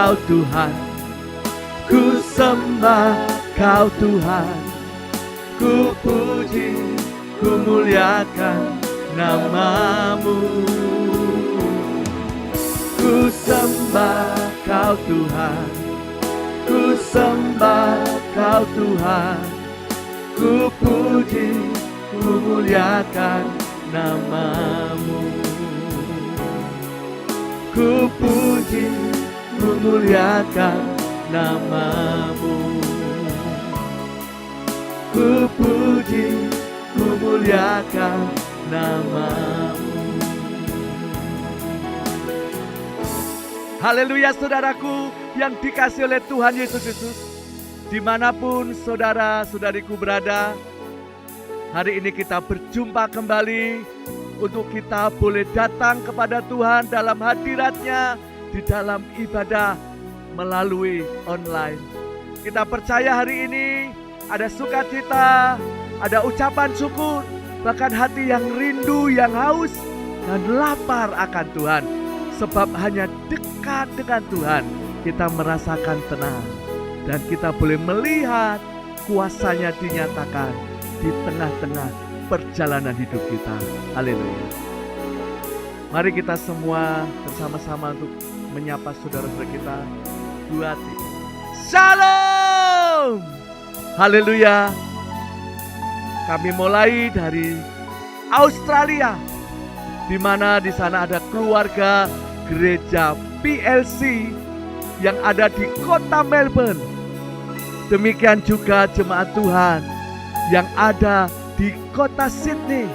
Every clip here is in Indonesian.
Kau Tuhan, ku sembah Kau Tuhan, ku puji, ku muliakan nama-Mu. Ku sembah Kau Tuhan, ku sembah Kau Tuhan, ku puji, ku muliakan nama-Mu. Ku puji, ku muliakan nama-Mu. Ku puji, ku muliakan nama-Mu. Haleluya saudaraku yang dikasihi oleh Tuhan Yesus Kristus. Dimanapun saudara-saudariku berada, hari ini kita berjumpa kembali untuk kita boleh datang kepada Tuhan dalam hadirat-Nya di dalam ibadah melalui online. Kita percaya hari ini ada sukacita, ada ucapan syukur, bahkan hati yang rindu, yang haus dan lapar akan Tuhan. Sebab hanya dekat dengan Tuhan kita merasakan tenang dan kita boleh melihat kuasa-Nya dinyatakan di tengah-tengah perjalanan hidup kita. Haleluya. Mari kita semua bersama-sama untuk menyapa saudara-saudara kita. 2, 3. Shalom. Haleluya. Kami mulai dari Australia, di mana di sana ada keluarga gereja PLC yang ada di kota Melbourne. Demikian juga jemaat Tuhan yang ada di kota Sydney,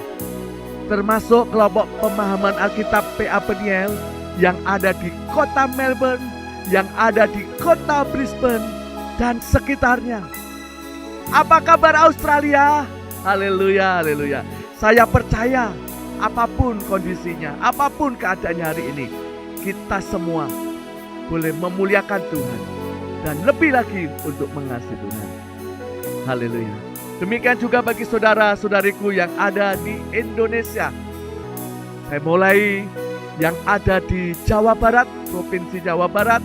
termasuk kelompok pemahaman Alkitab PA Peniel yang ada di kota Melbourne, yang ada di kota Brisbane dan sekitarnya. Apa kabar Australia? Haleluya, haleluya. Saya percaya apapun kondisinya, apapun keadaannya hari ini, kita semua boleh memuliakan Tuhan dan lebih lagi untuk mengasihi Tuhan. Haleluya. Demikian juga bagi saudara-saudariku yang ada di Indonesia. Saya mulai yang ada di Jawa Barat, Provinsi Jawa Barat,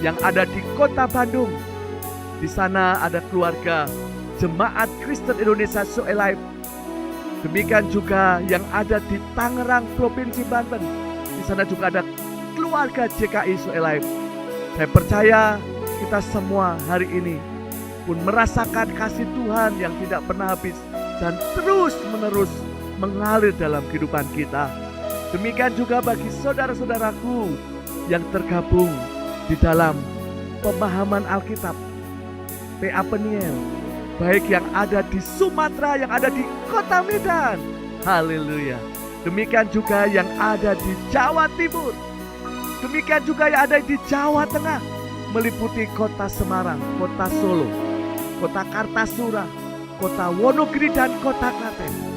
yang ada di Kota Bandung. Di sana ada keluarga Jemaat Kristen Indonesia Soe-Life. Demikian juga yang ada di Tangerang, Provinsi Banten. Di sana juga ada keluarga JKI Soe-Life. Saya percaya kita semua hari ini pun merasakan kasih Tuhan yang tidak pernah habis dan terus-menerus mengalir dalam kehidupan kita. Demikian juga bagi saudara-saudaraku yang tergabung di dalam pemahaman Alkitab PA Peniel, baik yang ada di Sumatera, yang ada di Kota Medan. Haleluya. Demikian juga yang ada di Jawa Timur. Demikian juga yang ada di Jawa Tengah, meliputi kota Semarang, kota Solo, kota Kartasura, kota Wonogiri dan kota Klaten.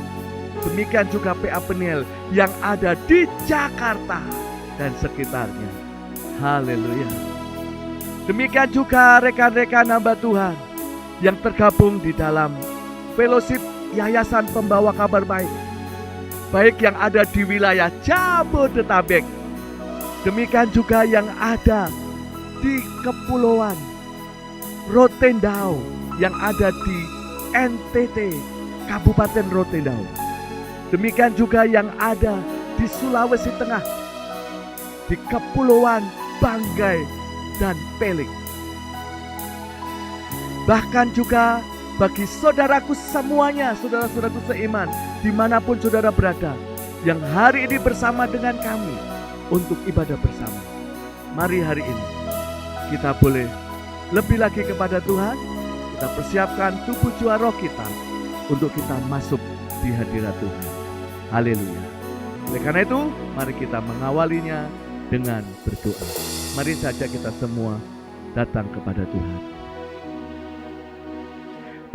Demikian juga PA Peniel yang ada di Jakarta dan sekitarnya. Haleluya. Demikian juga rekan-rekan hamba Tuhan yang tergabung di dalam fellowship Yayasan Pembawa Kabar Baik, baik yang ada di wilayah Jabodetabek, demikian juga yang ada di Kepulauan Rotendao, yang ada di NTT, Kabupaten Rotendao. Demikian juga yang ada di Sulawesi Tengah, di Kepulauan Banggai dan Pelik. Bahkan juga bagi saudaraku semuanya, saudara-saudaraku seiman, dimanapun saudara berada, yang hari ini bersama dengan kami untuk ibadah bersama. Mari hari ini kita boleh lebih lagi kepada Tuhan. Kita persiapkan tubuh jiwa roh kita untuk kita masuk di hadirat Tuhan. Haleluya. Oleh karena itu, mari kita mengawalinya dengan berdoa. Mari saja kita semua datang kepada Tuhan.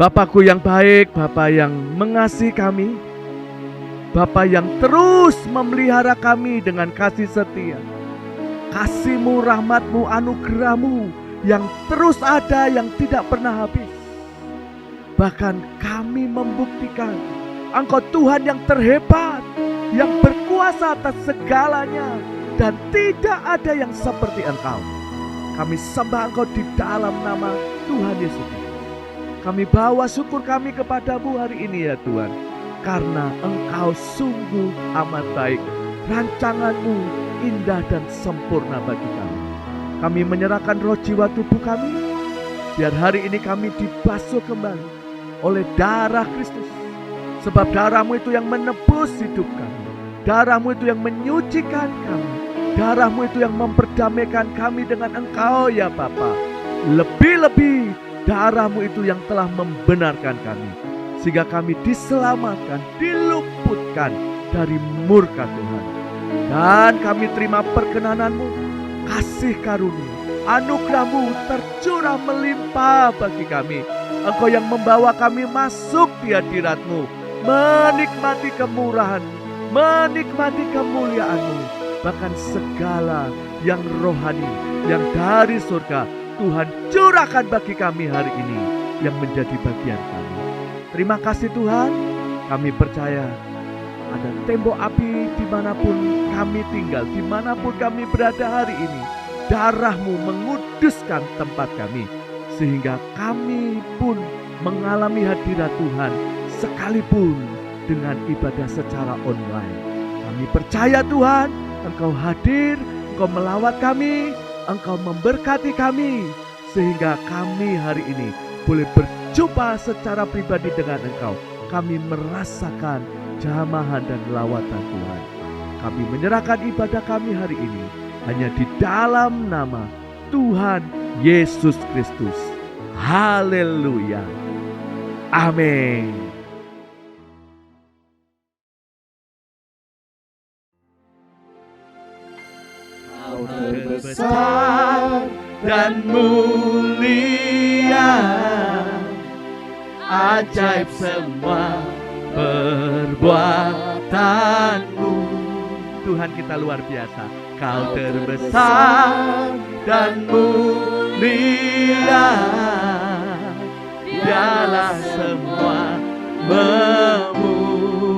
Bapakku yang baik, Bapa yang mengasihi kami, Bapa yang terus memelihara kami dengan kasih setia. Kasih-Mu, rahmat-Mu, anugerah-Mu yang terus ada, yang tidak pernah habis. Bahkan kami membuktikan Engkau Tuhan yang terhebat, yang berkuasa atas segalanya, dan tidak ada yang seperti Engkau. Kami sembah Engkau di dalam nama Tuhan Yesus. Kami bawa syukur kami kepadamu hari ini ya Tuhan. Karena Engkau sungguh amat baik. Rancangan-Mu indah dan sempurna bagi kami. Kami menyerahkan roh jiwa tubuh kami. Biar hari ini kami dibasuh kembali oleh darah Kristus. Sebab darah-Mu itu yang menebus hidup kami. Darah-Mu itu yang menyucikan kami. Darah-Mu itu yang memperdamaikan kami dengan Engkau ya Bapa. Lebih-lebih darah-Mu itu yang telah membenarkan kami. Sehingga kami diselamatkan, diluputkan dari murka Tuhan. Dan kami terima perkenanan-Mu, kasih karunia, anugerah-Mu tercurah melimpah bagi kami. Engkau yang membawa kami masuk di hadirat-Mu, menikmati kemurahan, menikmati kemuliaan-Mu. Bahkan segala yang rohani, yang dari surga, Tuhan curahkan bagi kami hari ini yang menjadi bagian kami. Terima kasih Tuhan, kami percaya ada tembok api dimanapun kami tinggal, dimanapun kami berada hari ini. Darah-Mu menguduskan tempat kami, sehingga kami pun mengalami hadirat Tuhan sekalipun dengan ibadah secara online. Kami percaya Tuhan, Engkau hadir, Engkau melawat kami, Engkau memberkati kami, sehingga kami hari ini boleh berjumpa secara pribadi dengan Engkau. Kami merasakan jamahan dan lawatan Tuhan. Kami menyerahkan ibadah kami hari ini hanya di dalam nama Tuhan Yesus Kristus. Haleluya. Amin. Kau terbesar dan mulia, ajaib semua perbuatan-Mu. Tuhan kita luar biasa. Kau terbesar dan mulia, dialah semua memuji-Mu.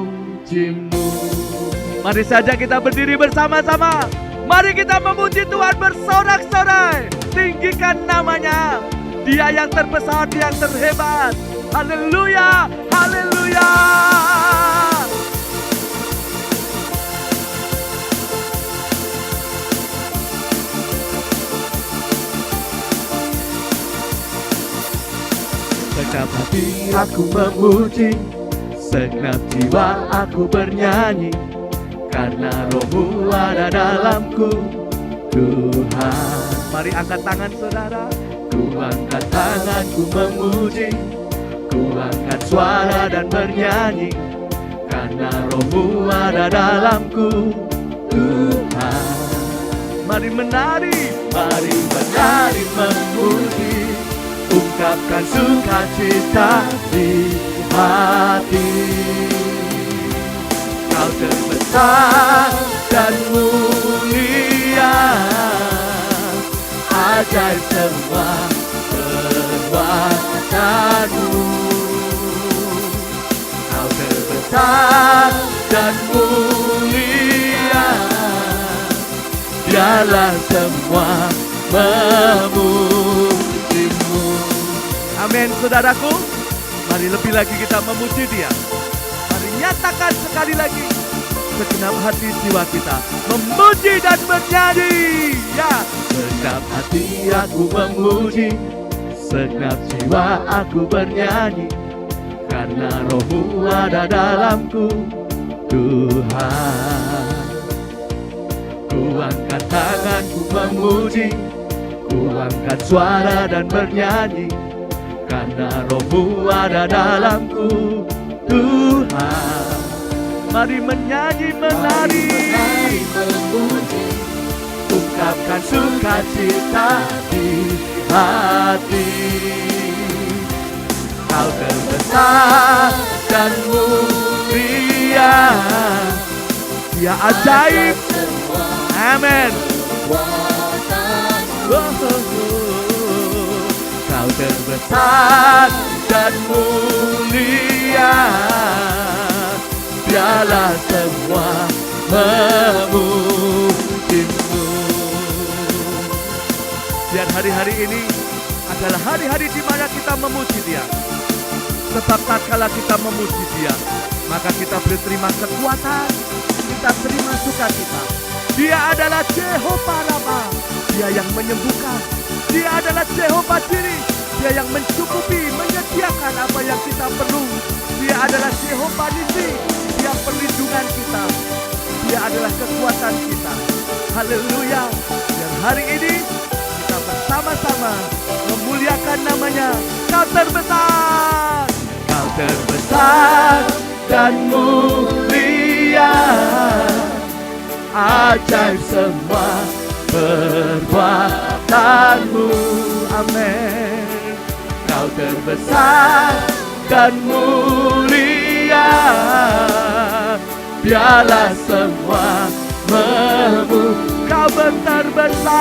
Mari saja kita berdiri bersama-sama. Mari kita memuji Tuhan bersorak-sorai. Tinggikan namanya. Dia yang terbesar, dia yang terhebat. Haleluya, haleluya. Segenap hati aku memuji, segenap jiwa aku bernyanyi, karena Roh-Mu ada dalamku, Tuhan. Mari angkat tangan saudara. Ku angkat tanganku memuji, ku angkat suara dan bernyanyi, karena Roh-Mu ada dalamku, Tuhan. Mari menari, mari menari memuji, ungkapkan sukacita di hati. Kau terbesar dan mulia, ajaib semua perbuatan-Mu. Kau terbesar dan mulia, dialah semua memuji-Mu. Amin saudaraku. Mari lebih lagi kita memuji Dia. Mari nyatakan sekali lagi segenap hati jiwa kita memuji dan bernyanyi. Ya, segenap hati aku memuji, segenap jiwa aku bernyanyi, karena Roh-Mu ada dalamku, Tuhan. Ku angkat tanganku memuji, ku angkat suara dan bernyanyi, karena Roh-Mu ada dalamku, Tuhan. Mari menyanyi, menari, memuji, ungkapkan sukacita di hati. Kau terbesar dan mulia, Dia ajaib. Amin. Kau terbesar dan mulia, Dialah semua memuji-Mu. Biar hari-hari ini adalah hari-hari di mana kita memuji Dia. Sebab tak kala kita memuji Dia, maka kita berterima kekuatan, kita terima sukacita. Dia adalah Jehovah Rama, Dia yang menyembuhkan. Dia adalah Jehovah Jireh, Dia yang mencukupi, menyediakan apa yang kita perlu. Dia adalah Jehovah Nissi, Dia perlindungan kita. Dia adalah kekuatan kita. Haleluya. Dan hari ini kita bersama-sama memuliakan namanya. Kau terbesar, Kau terbesar dan mulia. Ajaib semua perbuatanmu. Amin. Kau terbesar dan mulia. Biarlah semua Kau terbesar,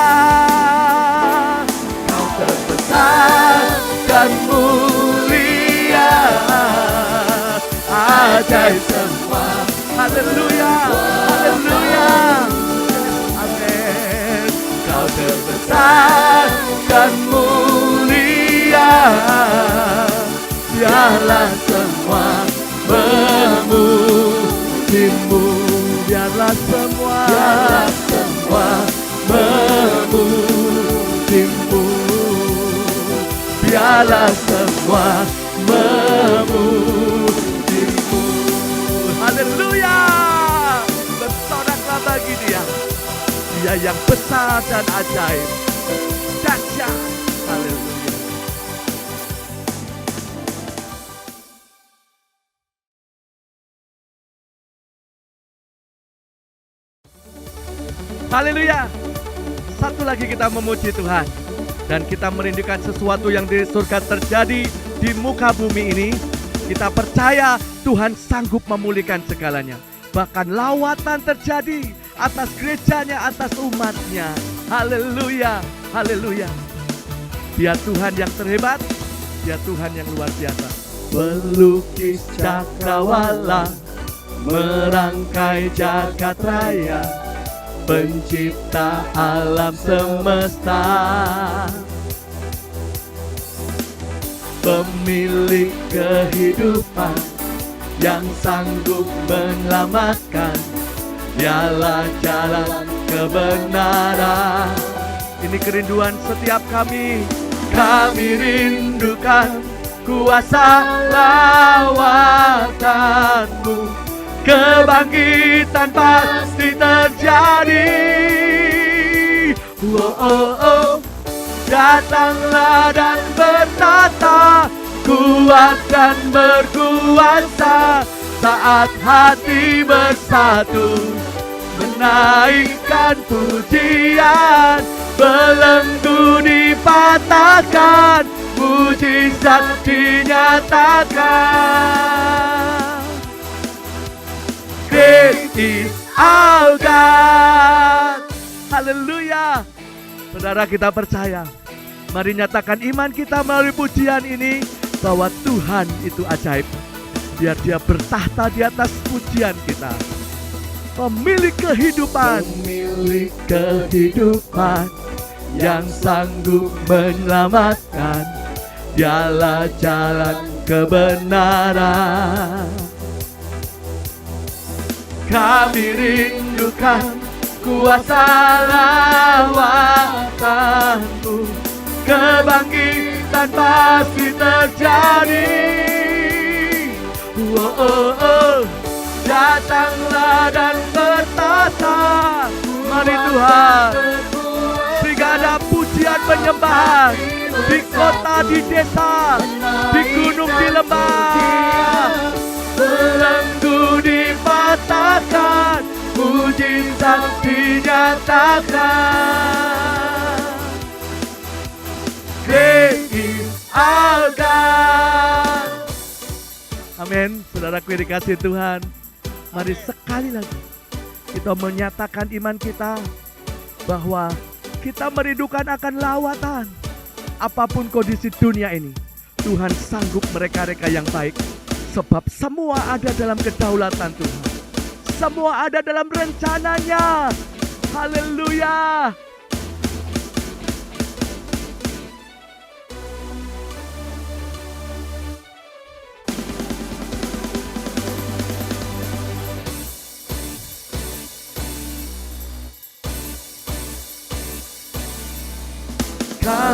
Kau terbesar dan mulia. Ajaib semua. Haleluya, haleluya. Amin. Kau terbesar dan mulia. Biarlah semua memujimu. Biarlah semua memujimu. Biarlah semua memujimu. Haleluya. Bersoraklah bagi Dia. Dia yang besar dan ajaib, dahsyat. Haleluya. Haleluya. Satu lagi kita memuji Tuhan. Dan kita merindukan sesuatu yang di surga terjadi di muka bumi ini. Kita percaya Tuhan sanggup memulihkan segalanya. Bahkan lawatan terjadi atas gerejanya, atas umatnya. Haleluya, haleluya. Dia Tuhan yang terhebat, Dia Tuhan yang luar biasa. Pelukis cakrawala, merangkai jagat raya, pencipta alam semesta, pemilik kehidupan yang sanggup menyelamatkan. Dialah jalan kebenaran. Ini kerinduan setiap kami. Kami rindukan kuasa lawatan-Mu. Kebangkitan pasti terjadi. Oh, oh, oh. Datanglah dan bertata, kuat dan berkuasa. Saat hati bersatu, menaikkan pujian, belenggu dipatahkan, mujizat dinyatakan. Great is our God. Haleluya. Saudara, kita percaya. Mari nyatakan iman kita melalui pujian ini, bahwa Tuhan itu ajaib. Biar Dia bertahta di atas pujian kita. Pemilik kehidupan, pemilik kehidupan yang sanggup menyelamatkan. Dialah jalan kebenaran. Kami rindukan kuasa lawatan-Mu. Kebangkitan pasti terjadi. Oh, oh, oh. Datanglah dan bertata. Mari Tuhan, sehingga ada pujian penyembahan di kota, di desa, di gunung, di lembah. Belenggu dipatahkan, mujizat dinyatakan. Great is our God. Amin. Saudaraku yang dikasihi Tuhan, mari sekali lagi kita menyatakan iman kita bahwa kita merindukan akan lawatan. Apapun kondisi dunia ini, Tuhan sanggup mereka-reka yang baik. Sebab semua ada dalam kedaulatan Tuhan. Semua ada dalam rencananya. Haleluya.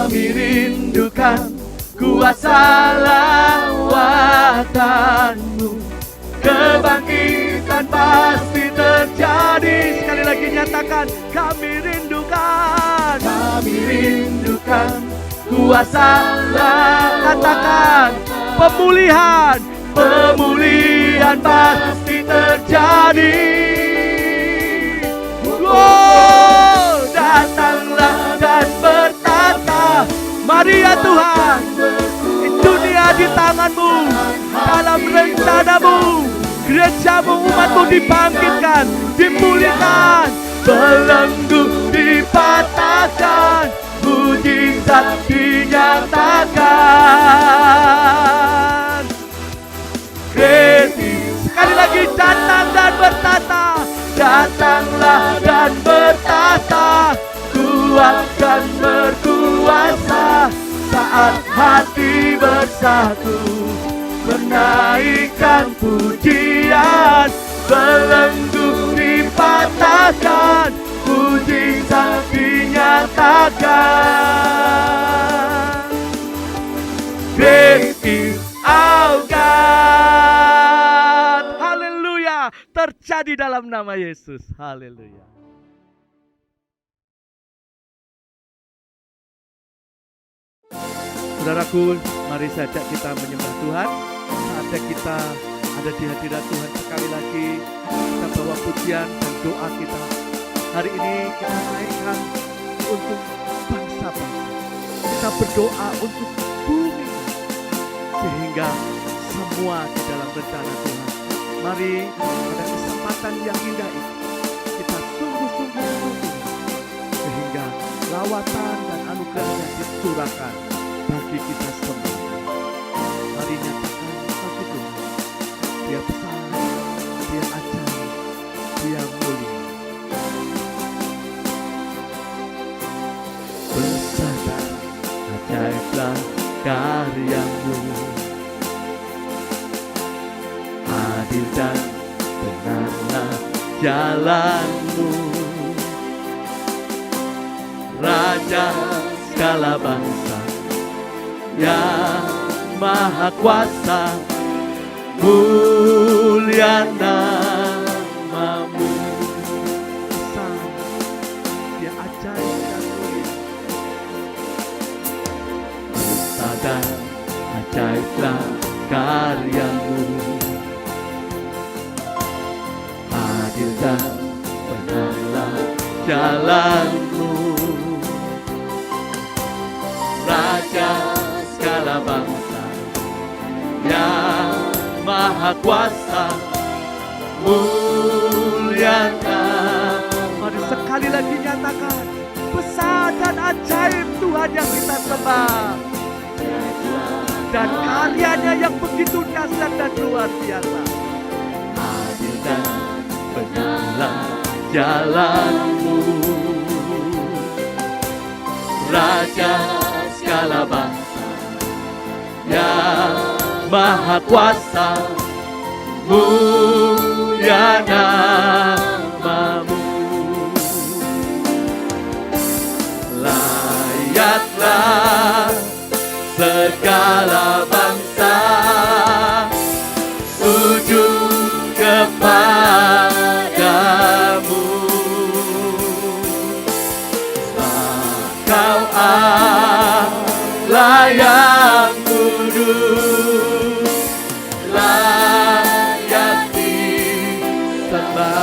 Kami rindukan kuasa lawatan-Mu. Kebangkitan pasti terjadi. Sekali lagi nyatakan, kami rindukan. Kami rindukan kuasa lawatan. Katakan, pemulihan. Pemulihan pasti terjadi. Wow, datanglah dan bertata. Mari ya Tuhan, dunia di tangan-Mu, dalam rencana-Mu, gereja-Mu, umat-Mu dibangkitkan, dipulihkan, belenggu dipatahkan, mujizat dinyatakan. Krisis, sekali lagi datang dan bertata. Datanglah dan bertata, kuat dan berkuasa. Saat hati bersatu, menaikkan pujian, belenggu dipatahkan, mujizat dinyatakan. Great is our God. Haleluya, terjadi dalam nama Yesus. Haleluya. Saudaraku, mari saja kita menyembah Tuhan. Saatnya kita ada di hadirat Tuhan sekali lagi. Kita bawa pujian dan doa kita. Hari ini kita naikkan untuk bangsa-bangsa. Kita berdoa untuk bumi, sehingga semua di dalam rencana Tuhan. Mari pada kesempatan yang indah ini kita sungguh-sungguh sehingga lawatan dan anugerahnya dicurahkan bagi kita semua. Mari nyatakan bagi Tuhan, Dia besar, Dia ajaib, Dia mulia. Besar dan ajaiblah karya-Mu, adil dan benarlah jalan-Mu. Raja segala bangsa yang maha kuasa, mulia nama-Mu. Besar, Dia ajaib dan mulia. Besar dan ajaiblah karya-Mu, adil dan benarlah jalan-Mu. Raja segala bangsa yang maha kuasa, mulia nama. Mari sekali lagi nyatakan, besar dan ajaib Tuhan yang kita sembah, dan karyanya yang begitu dahsyat dan luar biasa. Adil dan benarlah jalan-Mu, Raja segala bangsa yang maha kuasa, mulia nama-Mu. Layaklah segala bangsa sujud kepada-Mu. Kau Allah yang kudus, layak disembah.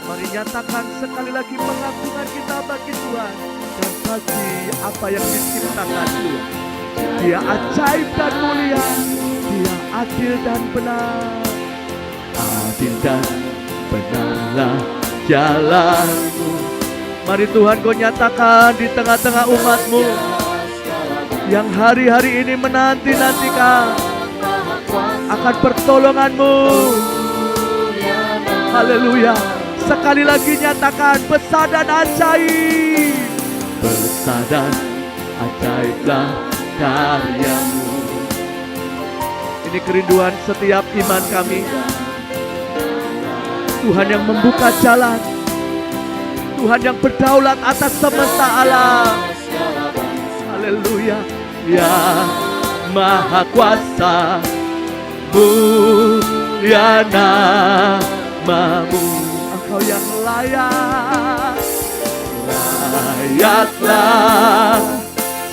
Mari nyatakan sekali lagi pengagungan kita bagi Tuhan dan bagi apa yang diciptakan Tuhan. Dia ajaib dan mulia, Dia adil dan benar. Adil dan benarlah jalan-Mu. Mari Tuhan, Kau nyatakan di tengah-tengah umat-Mu yang hari-hari ini menanti-nantikan akan pertolongan-Mu. Haleluya. Sekali lagi nyatakan, besar dan ajaib. Besar dan ajaiblah karya-Mu. Ini kerinduan setiap iman kami. Tuhan yang membuka jalan, Tuhan yang berdaulat atas semesta alam. Haleluya. Ya Maha Kuasa, mulia namamu. Engkau yang layak, layaklah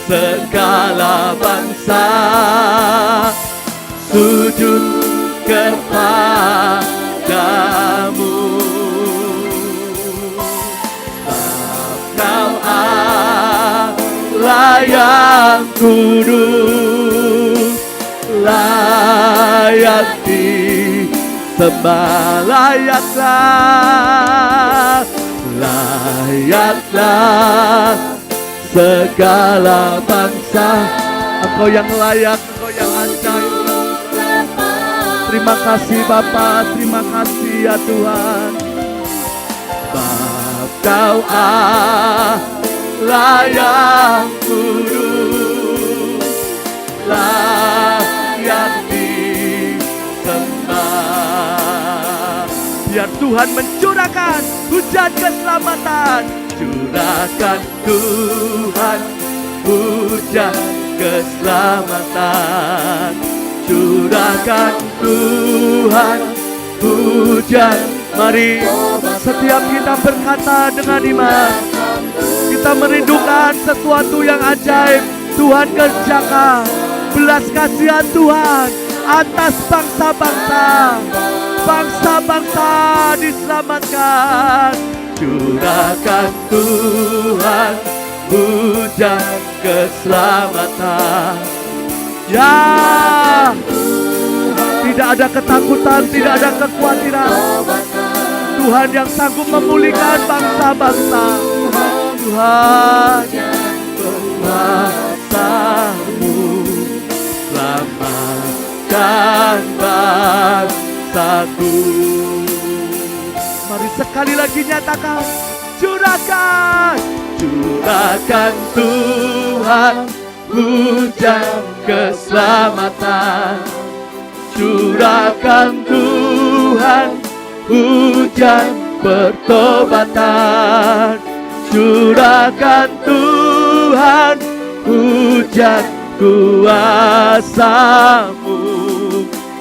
segala bangsa sujud kepadamu. Kau Allah yang kudus, layak disembah, layaklah, layaklah segala bangsa. Engkau yang layak, Engkau yang ajaib. Terima kasih Bapa, terima kasih ya Tuhan. Kau Allah yang kudus, layak disembah. Biar Tuhan mencurahkan hujan keselamatan. Curahkan Tuhan hujan keselamatan. Curahkan Tuhan hujan. Mari setiap kita berkata dengan iman, kita merindukan sesuatu yang ajaib Tuhan kerjakan. Belas kasihan Tuhan atas bangsa-bangsa, bangsa-bangsa diselamatkan. Curahkan Tuhan hujan keselamatan. Ya, tidak ada ketakutan, tidak ada kekhawatiran. Tuhan yang sanggup memulihkan bangsa-bangsa. Tuhan berkuasa-Mu, selamatkan bangsaku. Mari sekali lagi nyatakan, curahkan, curahkan Tuhan hujan keselamatan. Curahkan Tuhan hujan pertobatan. Curahkan Tuhan hujan kuasa-Mu,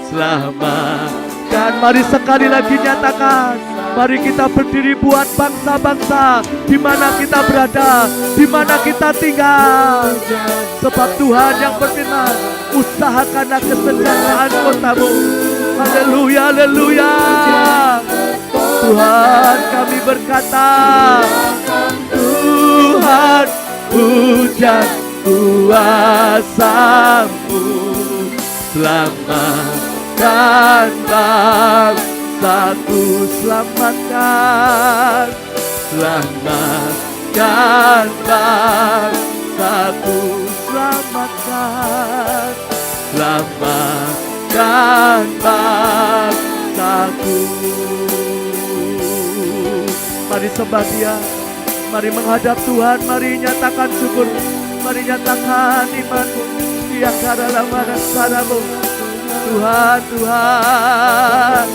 selamatkan. Mari sekali lagi nyatakan, mari kita berdiri buat bangsa-bangsa di mana kita berada, di mana kita tinggal. Sebab Tuhan yang berfirman, usahakanlah kesejahteraan kotamu. Haleluya, haleluya. Tuhan, kami berkata, Tuhan hujan kuasa-Mu, selamatkan bangsaku, selamatkan, selamatkan bangsaku, selamatkan, selamatkan bangsaku. Mari sembah Dia, mari menghadap Tuhan, mari nyatakan syukur, mari nyatakan imanmu. Dia karalah mana saramu. Tuhan, Tuhan,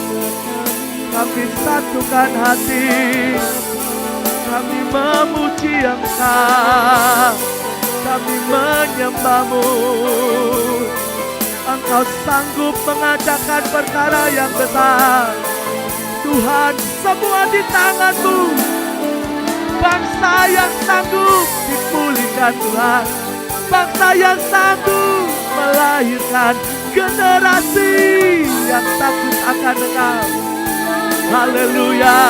kami satukan hati, kami memuji Engkau, kami menyembah-Mu. Engkau sanggup mengadakan perkara yang besar. Tuhan, semua di tangan-Mu. Bangsa yang sanggup dipulihkan Tuhan, bangsa yang sanggup melahirkan generasi yang takut akan Engkau. Haleluya.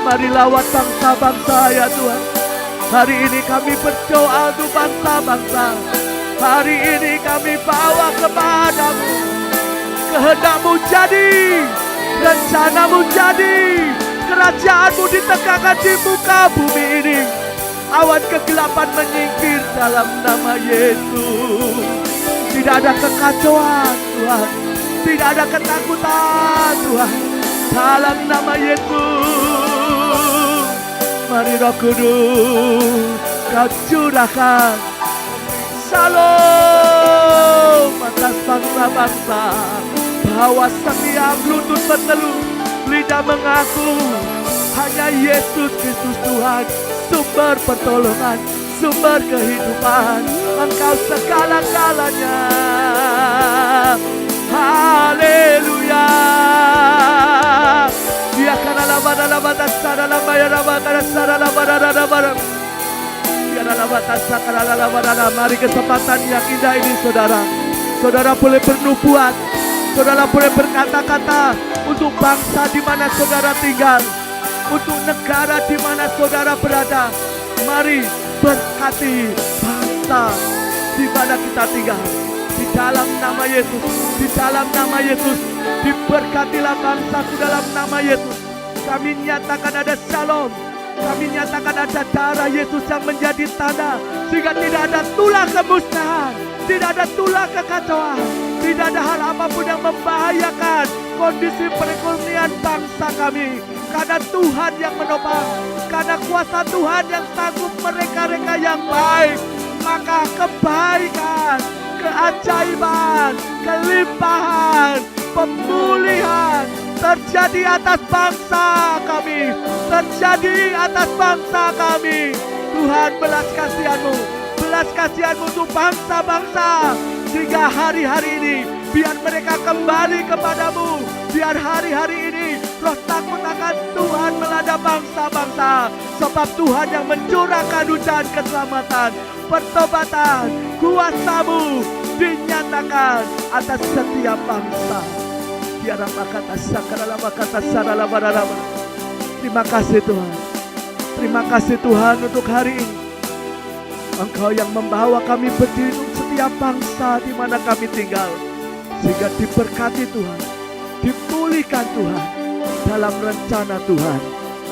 Mari lawat bangsa-bangsa ya Tuhan. Hari ini kami berdoa untuk bangsa-bangsa. Hari ini kami bawa kepada-Mu. Kehendak-Mu jadi, rencana-Mu jadi, kerajaan-Mu ditegakkan di muka bumi ini. Awan kegelapan menyingkir dalam nama Yesus. Tidak ada kekacauan Tuhan, tidak ada ketakutan Tuhan, dalam nama Yesus. Mari Roh Kudus, Kau curahkan Shalom atas bangsa-bangsa, bahwa setiap lutut berteluh, lidah mengaku hanya Yesus Kristus Tuhan, sumber pertolongan sumber kehidupan, Engkau segala-galanya. Haleluya. Dia karena lama sana lama ya lama karena sana lama. Mari kesempatan yang indah ini saudara. Saudara boleh bernubuat, saudara boleh berkata-kata untuk bangsa di mana saudara tinggal, untuk negara di mana saudara berada. Mari berkati bangsa di mana kita tinggal. Di dalam nama Yesus, di dalam nama Yesus, diberkatilah bangsaku dalam nama Yesus. Kami nyatakan ada shalom. Kami nyatakan ada darah Yesus yang menjadi tanda, sehingga tidak ada tulah kemusnahan, tidak ada tulah kekacauan, tidak ada hal apapun yang membahayakan kondisi perekonomian bangsa kami. Karena Tuhan yang menopang, karena kuasa Tuhan yang sanggup mereka-reka yang baik, maka kebaikan, keajaiban, kelimpahan, pemulihan terjadi atas bangsa kami, terjadi atas bangsa kami. Tuhan, belas kasihan-Mu untuk bangsa-bangsa, sehingga hari-hari ini biar mereka kembali kepadamu, biar hari-hari ini roh takut akan Tuhan melanda bangsa-bangsa, sebab Tuhan yang mencurahkan hujan keselamatan, pertobatan, kuasa-Mu dinyatakan atas setiap bangsa. Terima kasih Tuhan. Terima kasih Tuhan untuk hari ini. Engkau yang membawa kami berdiri untuk setiap bangsa di mana kami tinggal, sehingga diberkati Tuhan, dipulihkan Tuhan dalam rencana Tuhan.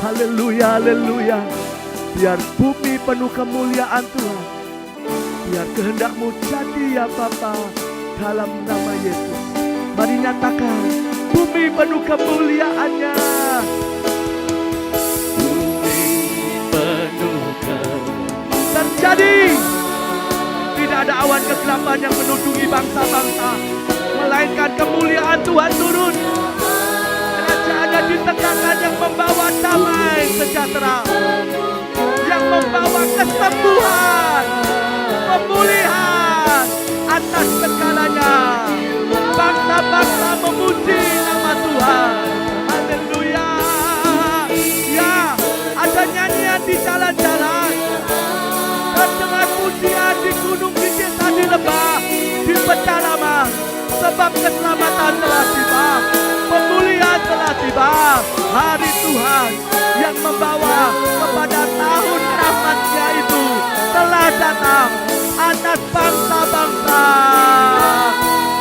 Haleluya, haleluya. Biar bumi penuh kemuliaan Tuhan. Biar kehendak-Mu jadi ya Bapa, dalam nama Yesus. Mari nyatakan, bumi penuh kemuliaan-Nya. Bumi penuh kemuliaan. Terjadi. Tidak ada awan kegelapan yang menudungi bangsa-bangsa, melainkan kemuliaan Tuhan turun. Kerajaan ditegakkan yang membawa damai sejahtera, yang membawa kesembuhan, pemulihan atas segalanya. Bangsa-bangsa memuji nama Tuhan. Haleluya. Ya, ada nyanyian di jalan-jalan, terdengar pujian di gunung, di desa, di lembah, di pedalaman, sebab keselamatan telah tiba, pemulihan telah tiba. Hari Tuhan yang membawa kepada tahun rahmat-Nya itu telah datang atas bangsa-bangsa.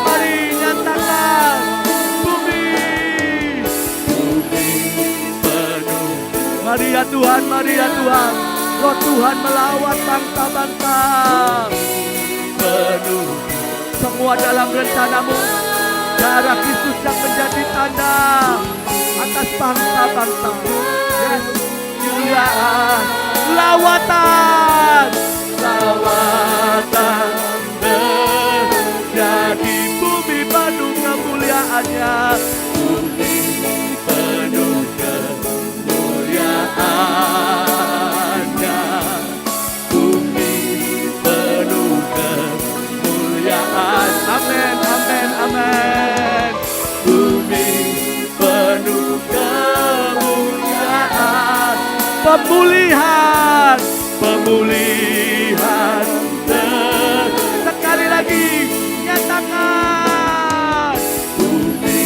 Mari nyatakan, bumi penuh. Mari ya Tuhan, mari ya Tuhan. Roh Tuhan melawat bangsa-bangsa. Penuh semua dalam rencana-Mu. Darah Kristus yang menjadi tanda atas bangsa-bangsa. Yes, kemuliaan, lawatan, lawatan terjadi. Bumi penuh kemuliaan-Nya. Bumi penuh kemuliaan-Nya. Bumi penuh kemuliaan. Amin, amin, amin. Bumi penuh kemuliaan. Pemulihan, pemulihan. Sekali lagi nyatakan, bumi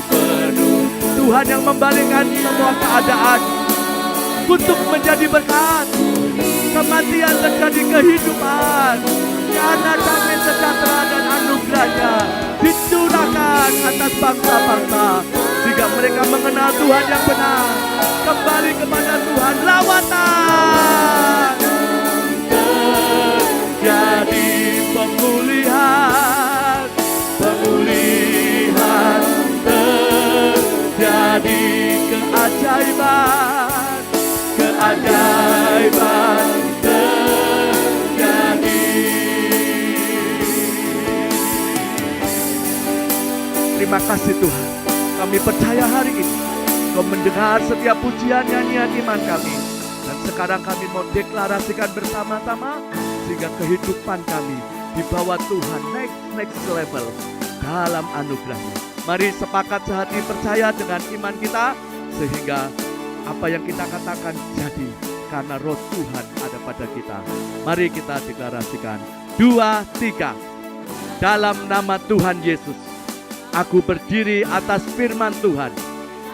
penuh. Tuhan yang membalikkan semua keadaan untuk menjadi berkat. Kematian terjadi kehidupan, karena damai sejahtera dan anugerah-Nya dicurahkan atas bangsa-bangsa, sehingga mereka mengenal Tuhan yang benar, kembali kepada Tuhan. Lawatan terjadi, pemulihan, pemulihan terjadi, keajaiban, keajaiban terjadi. Terima kasih Tuhan. Kami percaya hari ini Kau mendengar setiap pujian nyanyian iman kami, dan sekarang kami mau deklarasikan bersama-sama, sehingga kehidupan kami dibawa Tuhan next level dalam anugerah-Nya. Mari sepakat sehati percaya dengan iman kita, sehingga apa yang kita katakan jadi, karena roh Tuhan ada pada kita. Mari kita deklarasikan. 2, 3. Dalam nama Tuhan Yesus, aku berdiri atas firman Tuhan.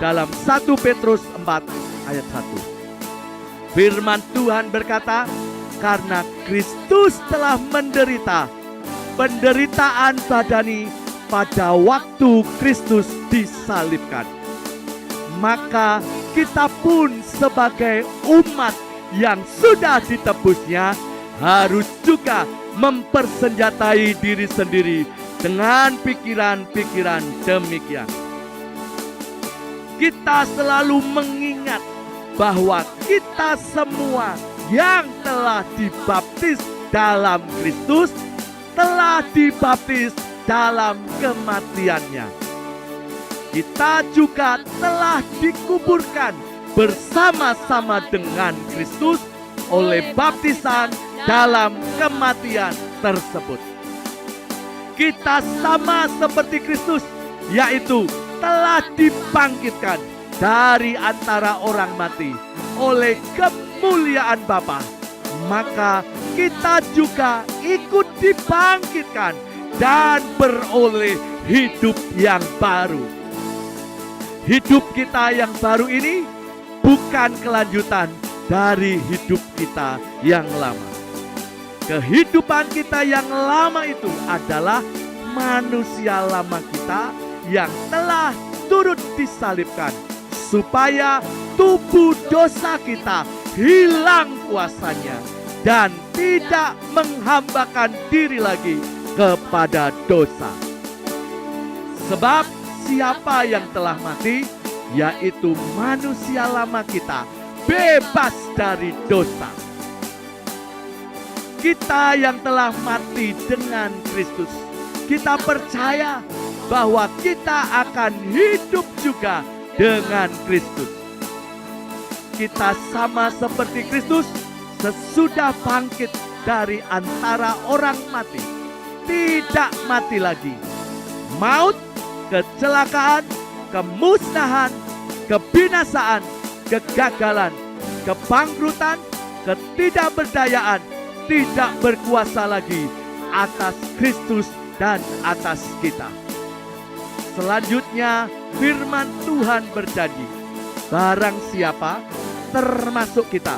Dalam 1 Petrus 4 ayat 1. Firman Tuhan berkata, karena Kristus telah menderita penderitaan badani pada waktu Kristus disalibkan, maka kita pun sebagai umat yang sudah ditebusnya harus juga mempersenjatai diri sendiri dengan pikiran-pikiran demikian. Kita selalu mengingat bahwa kita semua yang telah dibaptis dalam Kristus telah dibaptis dalam kematian-Nya. Kita juga telah dikuburkan bersama-sama dengan Kristus oleh baptisan dalam kematian tersebut. Kita sama seperti Kristus, yaitu telah dibangkitkan dari antara orang mati oleh kemuliaan Bapa. Maka kita juga ikut dibangkitkan dan beroleh hidup yang baru. Hidup kita yang baru ini bukan kelanjutan dari hidup kita yang lama. Kehidupan kita yang lama itu adalah manusia lama kita yang telah turut disalibkan, supaya tubuh dosa kita hilang kuasanya dan tidak menghambakan diri lagi kepada dosa. Sebab siapa yang telah mati, yaitu manusia lama kita, bebas dari dosa. Kita yang telah mati dengan Kristus, kita percaya bahwa kita akan hidup juga dengan Kristus. Kita sama seperti Kristus, sesudah bangkit dari antara orang mati, tidak mati lagi. Maut, kecelakaan, kemusnahan, kebinasaan, kegagalan, kebangkrutan, ketidakberdayaan tidak berkuasa lagi atas Kristus dan atas kita. Selanjutnya firman Tuhan berjanji, barang siapa, termasuk kita,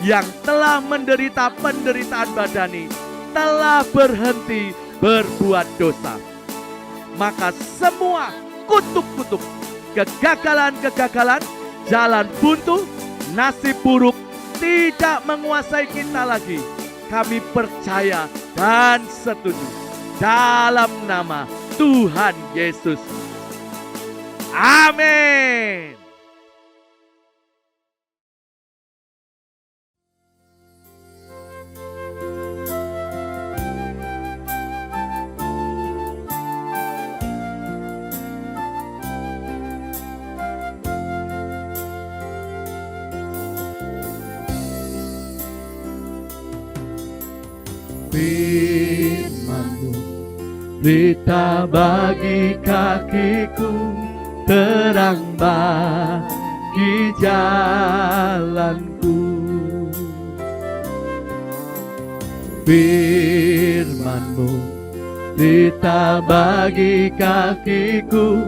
yang telah menderita penderitaan badani, telah berhenti berbuat dosa, maka semua kutuk-kutuk, kegagalan-kegagalan, jalan buntu, nasib buruk tidak menguasai kita lagi. Kami percaya dan setuju dalam nama Tuhan Yesus. Amin. Firman-Mu berita bagi kakiku, terang bagi jalanku. Firman-Mu berita bagi kakiku,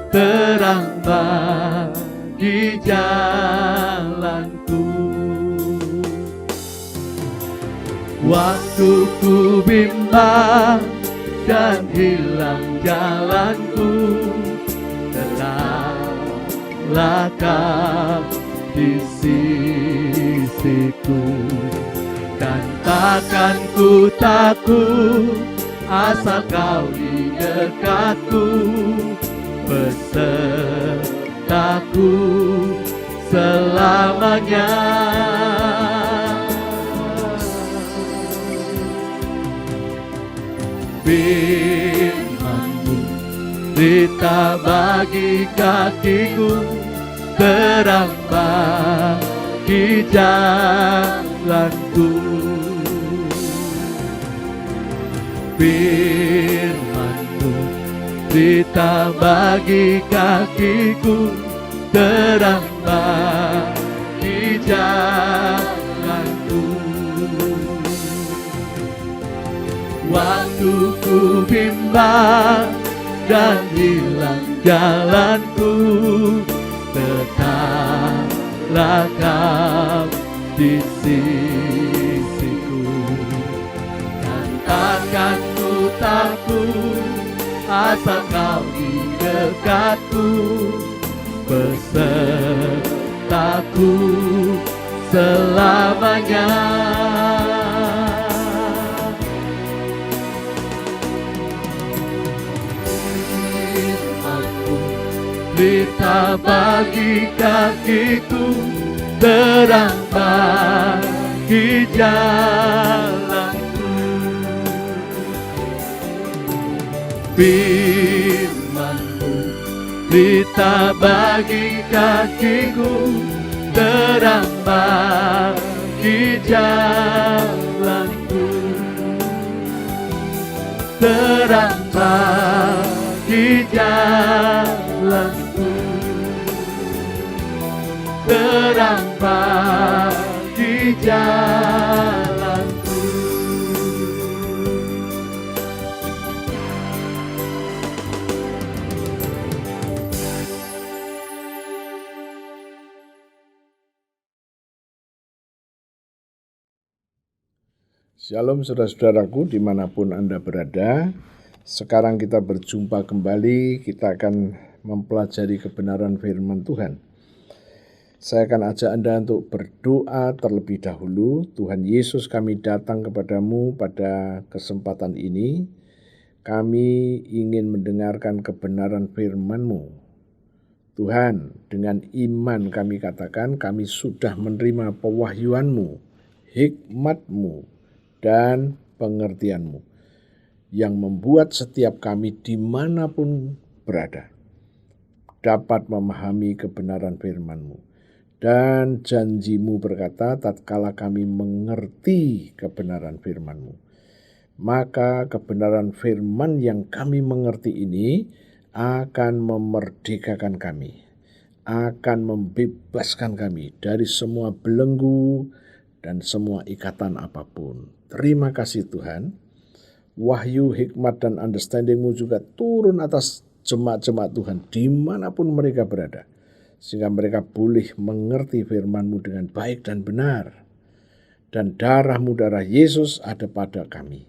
terang bagi jalanku. Waktu ku bimbang dan hilang jalanku, tetaplah Kau di sisiku, dan takkan ku takut asal Kau di dekatku, besertaku selamanya. Firman-Mu berita bagi kakiku, terang bagi di jalanku. Firman-Mu berita bagi kakiku, terang bagi jalanku. Waktu ku bimbang dan hilang jalanku, tetaplah Kau di sisiku. Dan takkan ku takut asal Kau di dekatku, besertaku selamanya. Berita bagi kakiku, terang bagi jalanku. Firman-Mu berita bagi kakiku, terang bagi jalanku. Terang bagi jalanku, terang bagi jalanku. Shalom saudara-saudaraku dimanapun Anda berada. Sekarang kita berjumpa kembali, kita akan mempelajari kebenaran firman Tuhan. Saya akan ajak Anda untuk berdoa terlebih dahulu. Tuhan Yesus, kami datang kepadamu pada kesempatan ini. Kami ingin mendengarkan kebenaran firman-Mu. Tuhan, dengan iman kami katakan kami sudah menerima pewahyuan-Mu, hikmat-Mu, dan pengertian-Mu yang membuat setiap kami dimanapun berada dapat memahami kebenaran firman-Mu. Dan janji-Mu berkata, tatkala kami mengerti kebenaran firman-Mu, maka kebenaran firman yang kami mengerti ini akan memerdekakan kami, akan membebaskan kami dari semua belenggu dan semua ikatan apapun. Terima kasih Tuhan. Wahyu, hikmat, dan understanding-Mu juga turun atas jemaat-jemaat Tuhan dimanapun mereka berada, sehingga mereka boleh mengerti firman-Mu dengan baik dan benar. Dan darah-Mu, darah Yesus ada pada kami.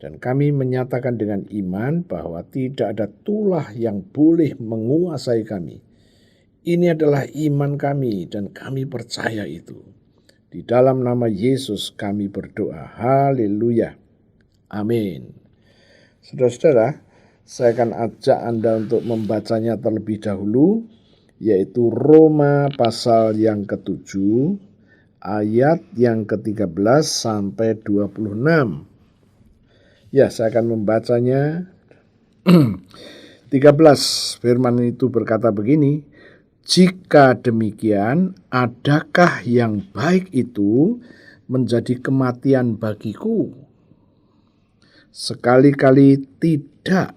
Dan kami menyatakan dengan iman bahwa tidak ada tulah yang boleh menguasai kami. Ini adalah iman kami dan kami percaya itu. Di dalam nama Yesus kami berdoa. Haleluya. Amin. Saudara-saudara, saya akan ajak Anda untuk membacanya terlebih dahulu, yaitu Roma pasal yang ke-7, ayat yang ke-13 sampai 26. Ya, saya akan membacanya. 13, firman itu berkata begini, jika demikian, adakah yang baik itu menjadi kematian bagiku? Sekali-kali tidak.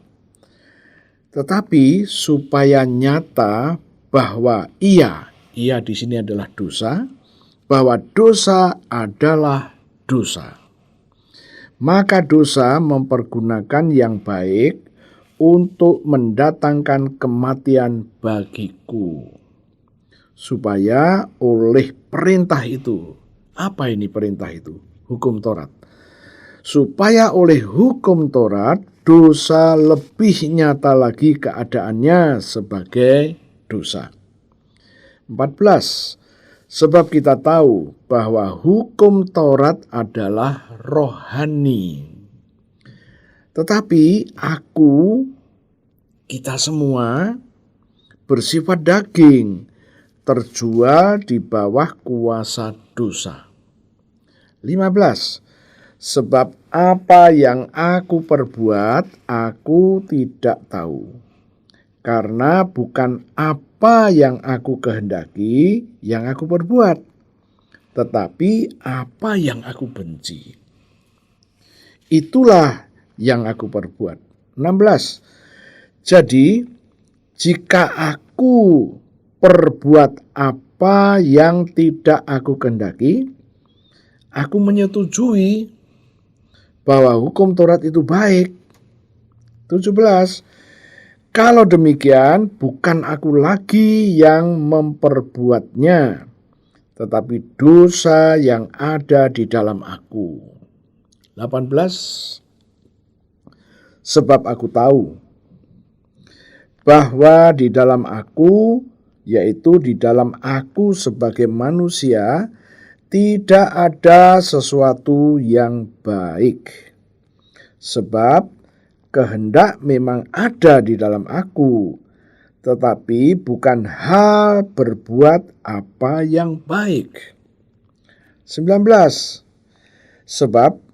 Tetapi supaya nyata bahwa ia di sini adalah dosa, bahwa dosa adalah dosa. Maka dosa mempergunakan yang baik untuk mendatangkan kematian bagiku. Supaya oleh perintah itu, apa ini perintah itu? Hukum Taurat. Supaya oleh hukum Taurat, dosa lebih nyata lagi keadaannya sebagai dosa. 14. Sebab kita tahu bahwa hukum Taurat adalah rohani. Tetapi kita semua bersifat daging, terjual di bawah kuasa dosa. 15. Sebab apa yang aku perbuat, aku tidak tahu. Karena bukan apa yang aku kehendaki yang aku perbuat, tetapi apa yang aku benci, itulah yang aku perbuat. 16. Jadi, jika aku perbuat apa yang tidak aku kehendaki, aku menyetujui bahwa hukum Taurat itu baik. 17. Kalau demikian, bukan aku lagi yang memperbuatnya, tetapi dosa yang ada di dalam aku. 18. Sebab aku tahu bahwa di dalam aku, yaitu di dalam aku sebagai manusia, tidak ada sesuatu yang baik. Sebab kehendak memang ada di dalam aku, tetapi bukan hal berbuat apa yang baik. 19. Sebab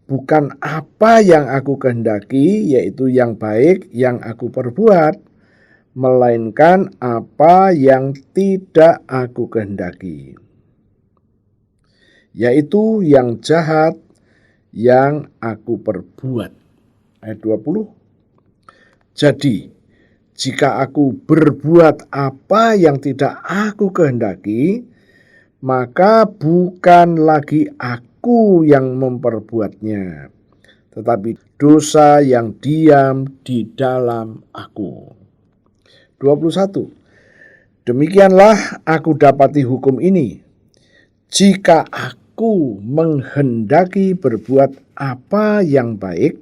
bukan apa yang aku kehendaki, yaitu yang baik yang aku perbuat, melainkan apa yang tidak aku kehendaki, yaitu yang jahat yang aku perbuat. Ayat 20. Jadi, jika aku berbuat apa yang tidak aku kehendaki, maka bukan lagi aku yang memperbuatnya, tetapi dosa yang diam di dalam aku. 21. Demikianlah aku dapati hukum ini. Jika aku menghendaki berbuat apa yang baik,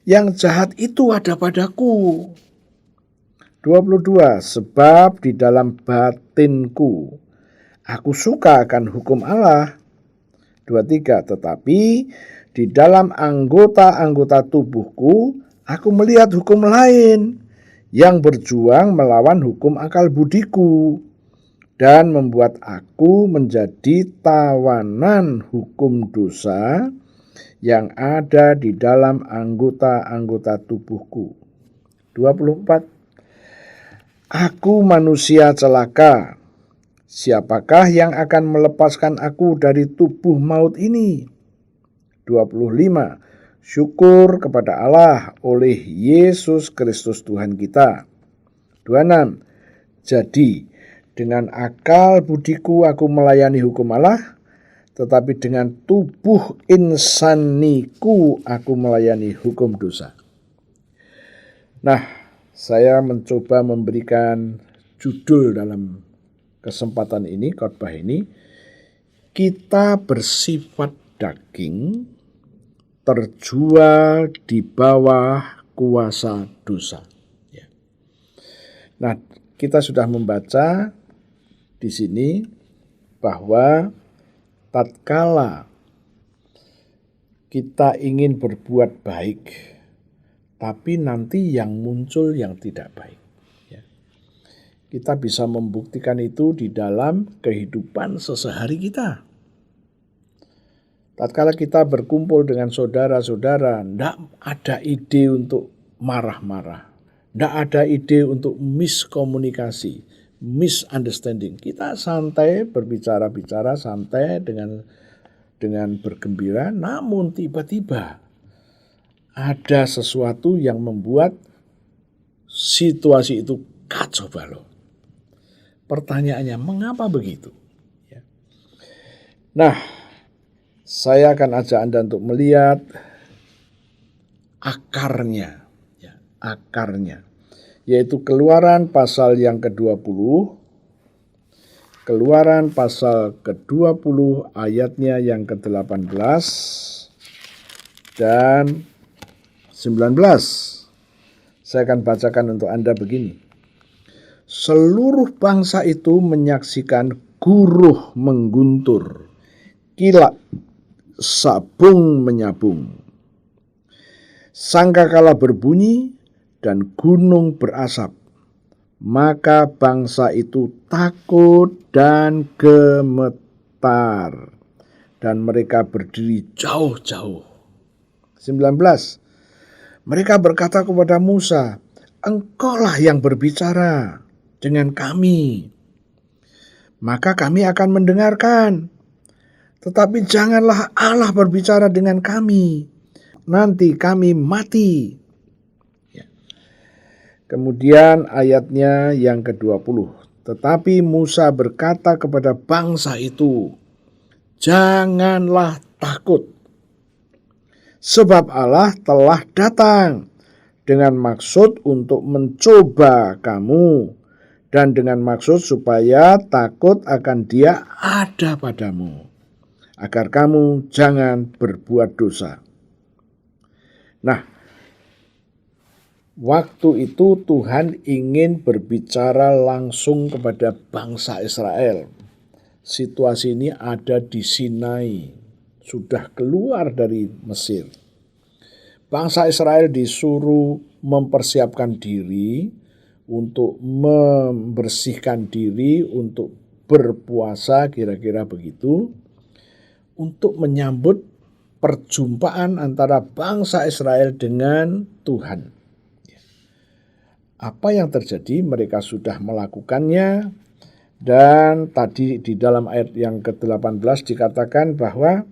yang jahat itu ada padaku. 22. Sebab di dalam batinku aku suka akan hukum Allah. 23. Tetapi di dalam anggota-anggota tubuhku aku melihat hukum lain yang berjuang melawan hukum akal budiku dan membuat aku menjadi tawanan hukum dosa yang ada di dalam anggota-anggota tubuhku. 24. Aku manusia celaka. Siapakah yang akan melepaskan aku dari tubuh maut ini? 25. Syukur kepada Allah oleh Yesus Kristus Tuhan kita. 26. Jadi, dengan akal budiku aku melayani hukum Allah, tetapi dengan tubuh insaniku aku melayani hukum dosa. Nah, saya mencoba memberikan judul dalam kesempatan ini, khotbah ini, kita bersifat daging, terjual di bawah kuasa dosa. Nah, kita sudah membaca di sini bahwa tatkala kita ingin berbuat baik, tapi nanti yang muncul yang tidak baik. Kita bisa membuktikan itu di dalam kehidupan sehari-hari kita. Tatkala kita berkumpul dengan saudara-saudara, tidak ada ide untuk marah-marah, tidak ada ide untuk miskomunikasi, misunderstanding. Kita santai berbicara-bicara, santai dengan bergembira, namun tiba-tiba ada sesuatu yang membuat situasi itu kacau balau. Pertanyaannya, mengapa begitu? Nah, saya akan ajak Anda untuk melihat akarnya, yaitu Keluaran pasal yang ke-20, Keluaran pasal ke-20 ayatnya yang ke-18 dan 19. Saya akan bacakan untuk Anda begini. Seluruh bangsa itu menyaksikan guruh mengguntur, kilat sabung menyabung. Sangkakala berbunyi dan gunung berasap. Maka bangsa itu takut dan gemetar, dan mereka berdiri jauh-jauh. 19. Mereka berkata kepada Musa, "Engkaulah yang berbicara dengan kami, maka kami akan mendengarkan. Tetapi janganlah Allah berbicara dengan kami, nanti kami mati. Kemudian ayatnya yang ke-20. Tetapi Musa berkata kepada bangsa itu, janganlah takut, sebab Allah telah datang dengan maksud untuk mencoba kamu, dan dengan maksud supaya takut akan Dia ada padamu, agar kamu jangan berbuat dosa. Nah, waktu itu Tuhan ingin berbicara langsung kepada bangsa Israel. Situasi ini ada di Sinai, sudah keluar dari Mesir. Bangsa Israel disuruh mempersiapkan diri untuk membersihkan diri, untuk berpuasa, kira-kira begitu, untuk menyambut perjumpaan antara bangsa Israel dengan Tuhan. Apa yang terjadi? Mereka sudah melakukannya, dan tadi di dalam ayat yang ke-18 dikatakan bahwa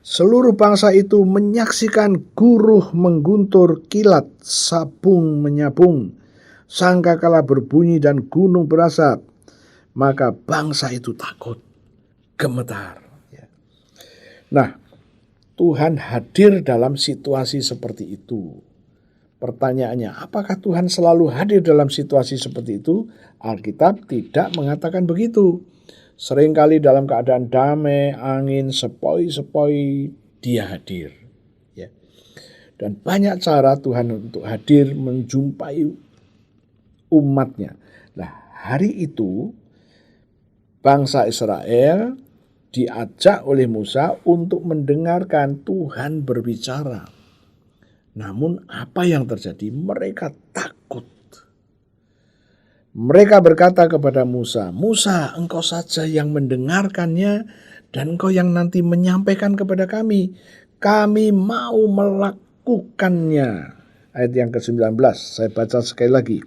seluruh bangsa itu menyaksikan guruh mengguntur, kilat, sabung menyabung, sangkakala berbunyi dan gunung berasap. Maka bangsa itu takut, gemetar. Nah, Tuhan hadir dalam situasi seperti itu. Pertanyaannya, apakah Tuhan selalu hadir dalam situasi seperti itu? Alkitab tidak mengatakan begitu. Seringkali dalam keadaan damai, angin, sepoi-sepoi, Dia hadir. Dan banyak cara Tuhan untuk hadir menjumpai umatnya. Nah, hari itu bangsa Israel diajak oleh Musa untuk mendengarkan Tuhan berbicara. Namun apa yang terjadi? Mereka takut. Mereka berkata kepada Musa, Musa, engkau saja yang mendengarkannya dan engkau yang nanti menyampaikan kepada kami. Kami mau melakukannya. Ayat yang ke-19, saya baca sekali lagi.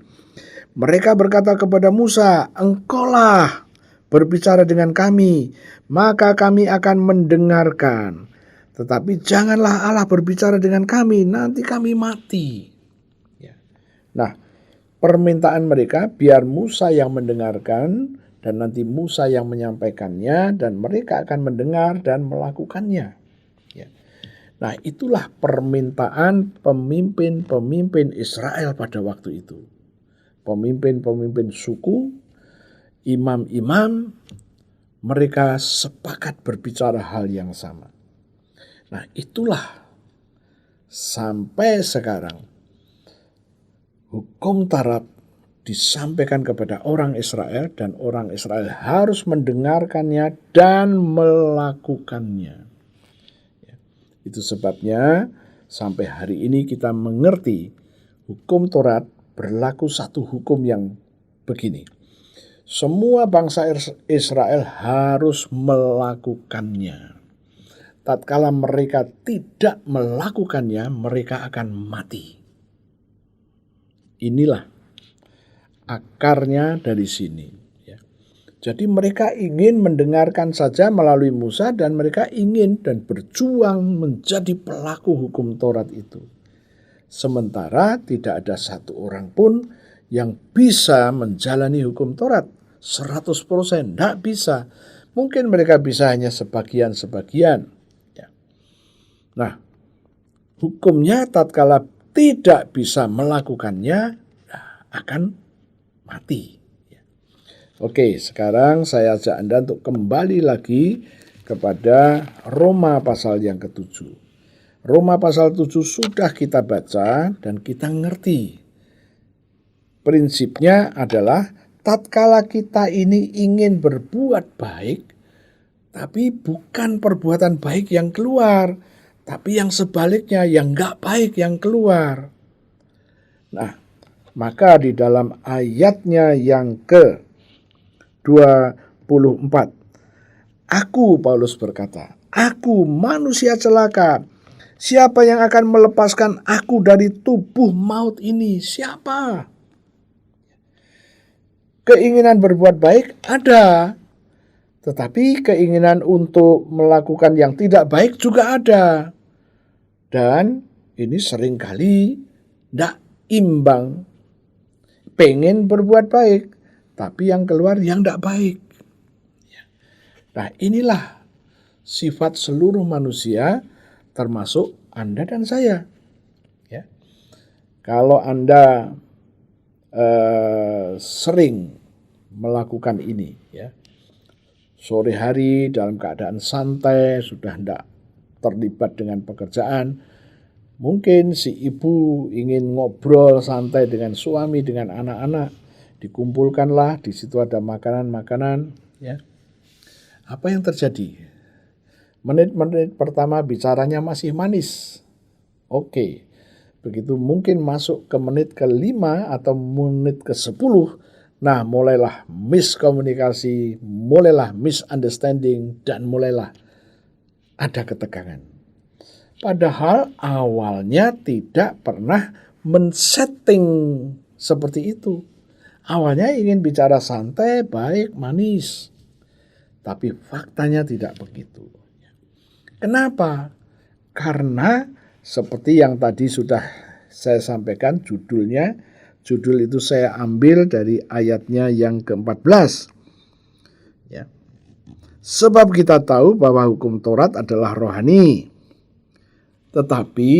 Mereka berkata kepada Musa, engkaulah berbicara dengan kami, maka kami akan mendengarkan. Tetapi janganlah Allah berbicara dengan kami, nanti kami mati. Nah, permintaan mereka biar Musa yang mendengarkan dan nanti Musa yang menyampaikannya dan mereka akan mendengar dan melakukannya. Nah, itulah permintaan pemimpin-pemimpin Israel pada waktu itu. Pemimpin-pemimpin suku, imam-imam, mereka sepakat berbicara hal yang sama. Nah, itulah sampai sekarang hukum Taurat disampaikan kepada orang Israel dan orang Israel harus mendengarkannya dan melakukannya. Itu sebabnya sampai hari ini kita mengerti hukum Taurat berlaku satu hukum yang begini. Semua bangsa Israel harus melakukannya. Tatkala mereka tidak melakukannya, mereka akan mati. Inilah akarnya dari sini. Jadi mereka ingin mendengarkan saja melalui Musa dan mereka ingin dan berjuang menjadi pelaku hukum Taurat itu. Sementara tidak ada satu orang pun yang bisa menjalani hukum Taurat 100%, tidak bisa. Mungkin mereka bisa hanya sebagian-sebagian. Nah, hukumnya tatkala tidak bisa melakukannya akan mati. Oke, sekarang saya ajak Anda untuk kembali lagi kepada Roma pasal yang ke-7. Roma pasal 7 sudah kita baca dan kita ngerti. Prinsipnya adalah tatkala kita ini ingin berbuat baik, tapi bukan perbuatan baik yang keluar, tapi yang sebaliknya, yang gak baik yang keluar. Nah, maka di dalam ayatnya yang ke-24, aku, Paulus berkata, aku manusia celaka. Siapa yang akan melepaskan aku dari tubuh maut ini? Siapa? Keinginan berbuat baik ada, Tetapi keinginan untuk melakukan yang tidak baik juga ada. Dan ini seringkali tidak imbang. Pengen berbuat baik, tapi yang keluar yang tidak baik. Nah, inilah sifat seluruh manusia, termasuk Anda dan saya. Ya. Kalau Anda sering melakukan ini, ya, sore hari dalam keadaan santai, sudah tidak terlibat dengan pekerjaan, mungkin si ibu ingin ngobrol santai dengan suami, dengan anak-anak, dikumpulkanlah, di situ ada makanan-makanan, ya. Apa yang terjadi? Menit-menit pertama bicaranya masih manis. Oke. Begitu mungkin masuk ke menit ke-5 atau menit ke-10, nah mulailah miskomunikasi, mulailah misunderstanding, dan mulailah ada ketegangan. Padahal awalnya tidak pernah men-setting seperti itu. Awalnya ingin bicara santai, baik, manis. Tapi faktanya tidak begitu. Kenapa? Karena seperti yang tadi sudah saya sampaikan judulnya, judul itu saya ambil dari ayatnya yang ke-14. Ya. Sebab kita tahu bahwa hukum Taurat adalah rohani. Tetapi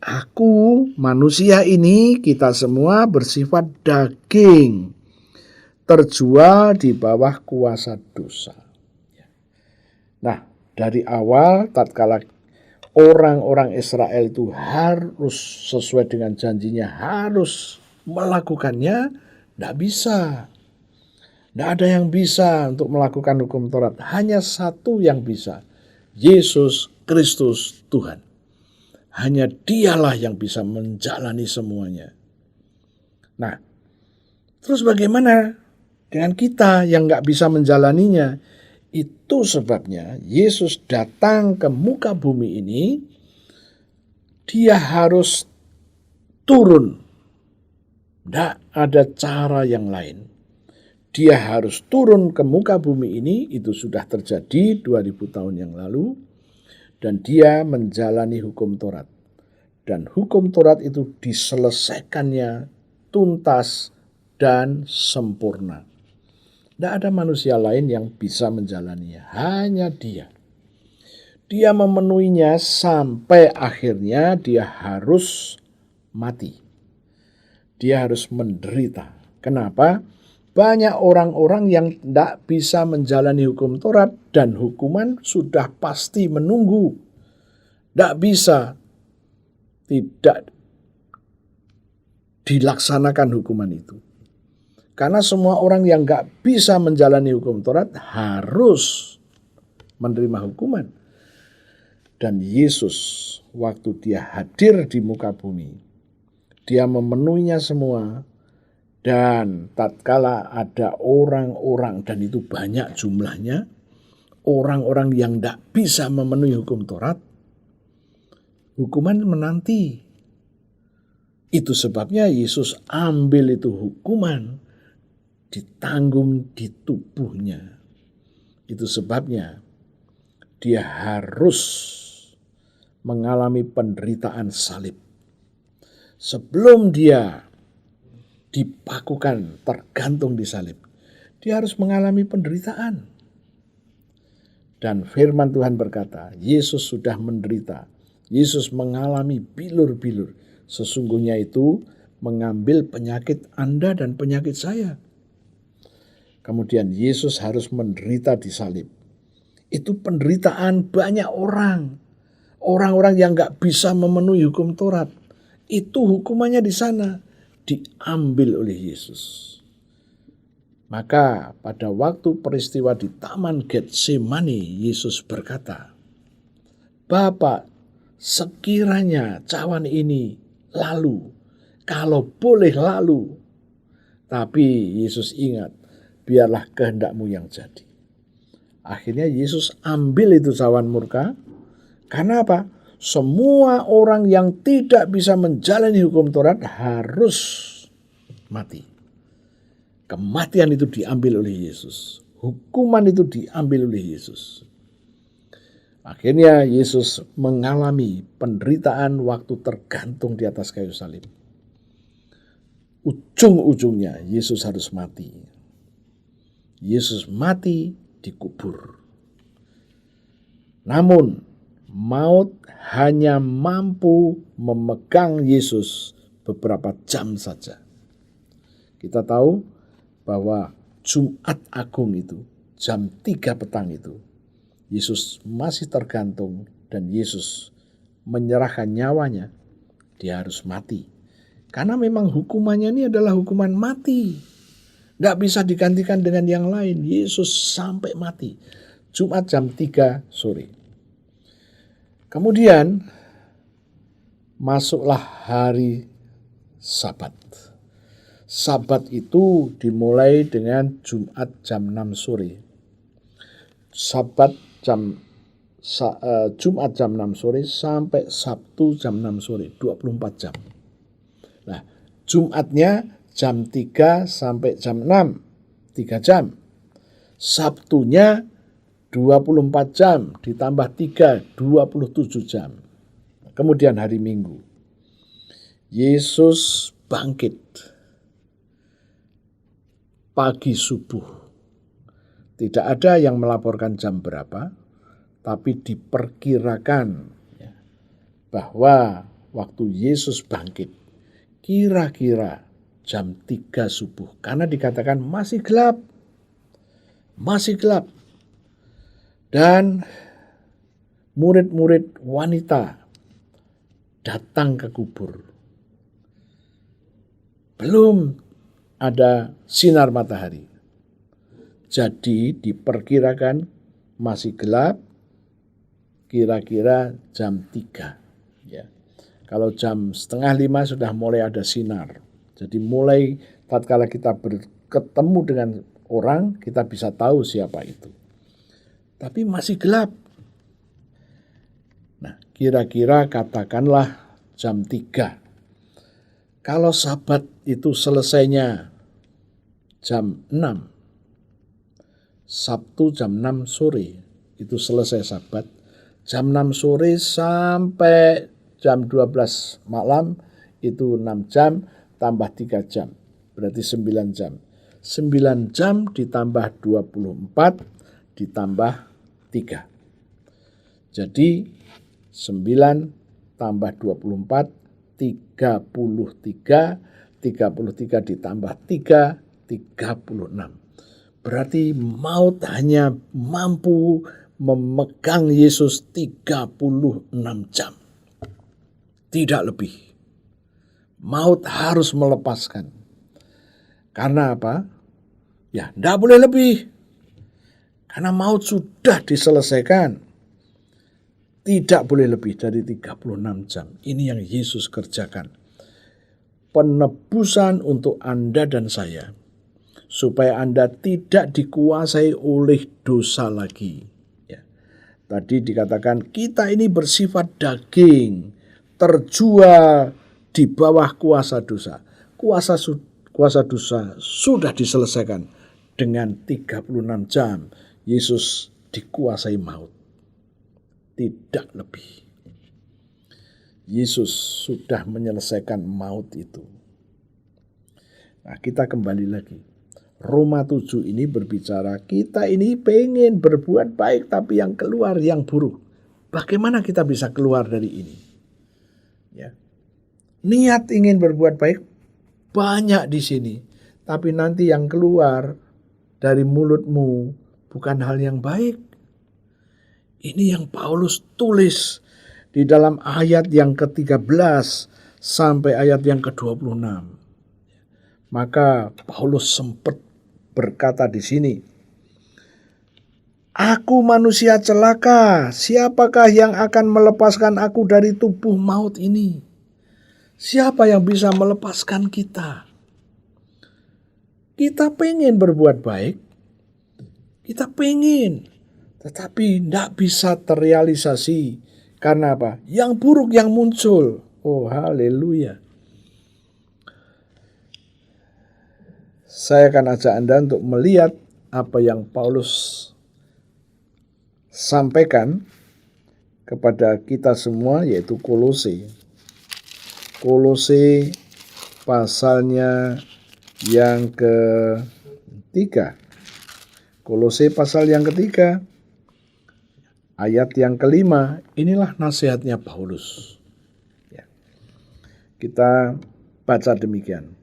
aku, manusia ini, kita semua bersifat daging, terjual di bawah kuasa dosa. Nah, dari awal tatkala orang-orang Israel itu harus sesuai dengan janjinya, harus melakukannya, tidak bisa. Tidak ada yang bisa untuk melakukan hukum Taurat. Hanya satu yang bisa, Yesus Kristus Tuhan. Hanya dialah yang bisa menjalani semuanya. Nah, terus bagaimana dengan kita yang nggak bisa menjalaninya? Itu sebabnya Yesus datang ke muka bumi ini, dia harus turun. Tidak ada cara yang lain. Dia harus turun ke muka bumi ini, itu sudah terjadi 2000 tahun yang lalu, dan dia menjalani hukum Taurat. Dan hukum Taurat itu diselesaikannya tuntas dan sempurna. Tidak ada manusia lain yang bisa menjalaninya, hanya dia. Dia memenuhinya sampai akhirnya dia harus mati. Dia harus menderita. Kenapa? Banyak orang-orang yang tidak bisa menjalani hukum Taurat dan hukuman sudah pasti menunggu. Tidak bisa tidak dilaksanakan hukuman itu. Karena semua orang yang gak bisa menjalani hukum Taurat harus menerima hukuman. Dan Yesus waktu dia hadir di muka bumi, dia memenuhinya semua. Dan tatkala ada orang-orang, dan itu banyak jumlahnya, orang-orang yang gak bisa memenuhi hukum Taurat, hukuman menanti. Itu sebabnya Yesus ambil itu hukuman, ditanggung di tubuhnya. Itu sebabnya dia harus mengalami penderitaan salib. Sebelum dia dipakukan, tergantung di salib, dia harus mengalami penderitaan. Dan firman Tuhan berkata, Yesus sudah menderita. Yesus mengalami bilur-bilur. Sesungguhnya itu mengambil penyakit Anda dan penyakit saya. Kemudian Yesus harus menderita di salib. Itu penderitaan banyak orang. Orang-orang yang gak bisa memenuhi hukum Taurat. Itu hukumannya di sana. Diambil oleh Yesus. Maka pada waktu peristiwa di Taman Getsemani, Yesus berkata, Bapa, sekiranya cawan ini lalu, kalau boleh lalu. Tapi Yesus ingat, biarlah kehendakmu yang jadi. Akhirnya Yesus ambil itu cawan murka. Karena apa? Semua orang yang tidak bisa menjalani hukum Taurat harus mati. Kematian itu diambil oleh Yesus. hukuman itu diambil oleh Yesus. Akhirnya Yesus mengalami penderitaan waktu tergantung di atas kayu salib. Ujung-ujungnya Yesus harus mati. Yesus mati dikubur. Namun maut hanya mampu memegang Yesus beberapa jam saja. Kita tahu bahwa Jumat Agung itu, jam 3 petang itu, Yesus masih tergantung dan Yesus menyerahkan nyawanya. Dia harus mati. Karena memang hukumannya ini adalah hukuman mati. Nggak bisa digantikan dengan yang lain. Yesus sampai mati. Jumat jam 3 sore. Kemudian masuklah hari Sabat. Sabat itu dimulai dengan Jumat jam 6 sore. Jumat jam 6 sore sampai Sabtu jam 6 sore, 24 jam. Nah, Jumatnya jam 3 sampai jam 6, 3 jam. Sabtunya 24 jam ditambah 3, 27 jam. Kemudian hari Minggu, Yesus bangkit pagi subuh. Tidak ada yang melaporkan jam berapa, tapi diperkirakan bahwa waktu Yesus bangkit, kira-kira jam 3 subuh. Karena dikatakan masih gelap. Masih gelap. Dan murid-murid wanita datang ke kubur. Belum ada sinar matahari. Jadi diperkirakan masih gelap, kira-kira jam 3. Ya. Kalau jam 4:30 sudah mulai ada sinar. Jadi mulai tatkala kita bertemu dengan orang, kita bisa tahu siapa itu. Tapi masih gelap. Nah, kira-kira katakanlah jam 3. Kalau Sabat itu selesainya jam 6, Sabtu jam 6 sore itu selesai Sabat. Jam 6 sore sampai jam 12 malam itu 6 jam tambah 3 jam. Berarti 9 jam. 9 jam ditambah 24 ditambah 3. Jadi 9 tambah 24, 33. 33 ditambah 3, 36. Berarti maut hanya mampu memegang Yesus 36 jam. Tidak lebih. Maut harus melepaskan. Karena apa? Ya, tidak boleh lebih. Karena maut sudah diselesaikan. Tidak boleh lebih dari 36 jam. Ini yang Yesus kerjakan. Penebusan untuk Anda dan saya. Supaya Anda tidak dikuasai oleh dosa lagi. Ya. Tadi dikatakan kita ini bersifat daging. Terjual di bawah kuasa dosa. Kuasa dosa sudah diselesaikan dengan 36 jam. Yesus dikuasai maut. Tidak lebih. Yesus sudah menyelesaikan maut itu. Nah, kita kembali lagi. Roma 7 ini berbicara, kita ini pengen berbuat baik tapi yang keluar yang buruk. Bagaimana kita bisa keluar dari ini? Ya. Niat ingin berbuat baik banyak di sini. Tapi nanti yang keluar dari mulutmu bukan hal yang baik. Ini yang Paulus tulis di dalam ayat yang ke-13 sampai ayat yang ke-26. Maka Paulus sempat berkata di sini, "Aku manusia celaka, siapakah yang akan melepaskan aku dari tubuh maut ini? Siapa yang bisa melepaskan kita?" Kita pengen berbuat baik, kita pengen, tetapi tidak bisa terrealisasi. Karena apa? Yang buruk yang muncul. Oh, haleluya. Saya akan ajak Anda untuk melihat apa yang Paulus sampaikan kepada kita semua, yaitu Kolose. Kolose pasalnya yang ketiga. Kolose pasal yang ketiga, ayat yang kelima, inilah nasihatnya Paulus. Ya. Kita baca demikian.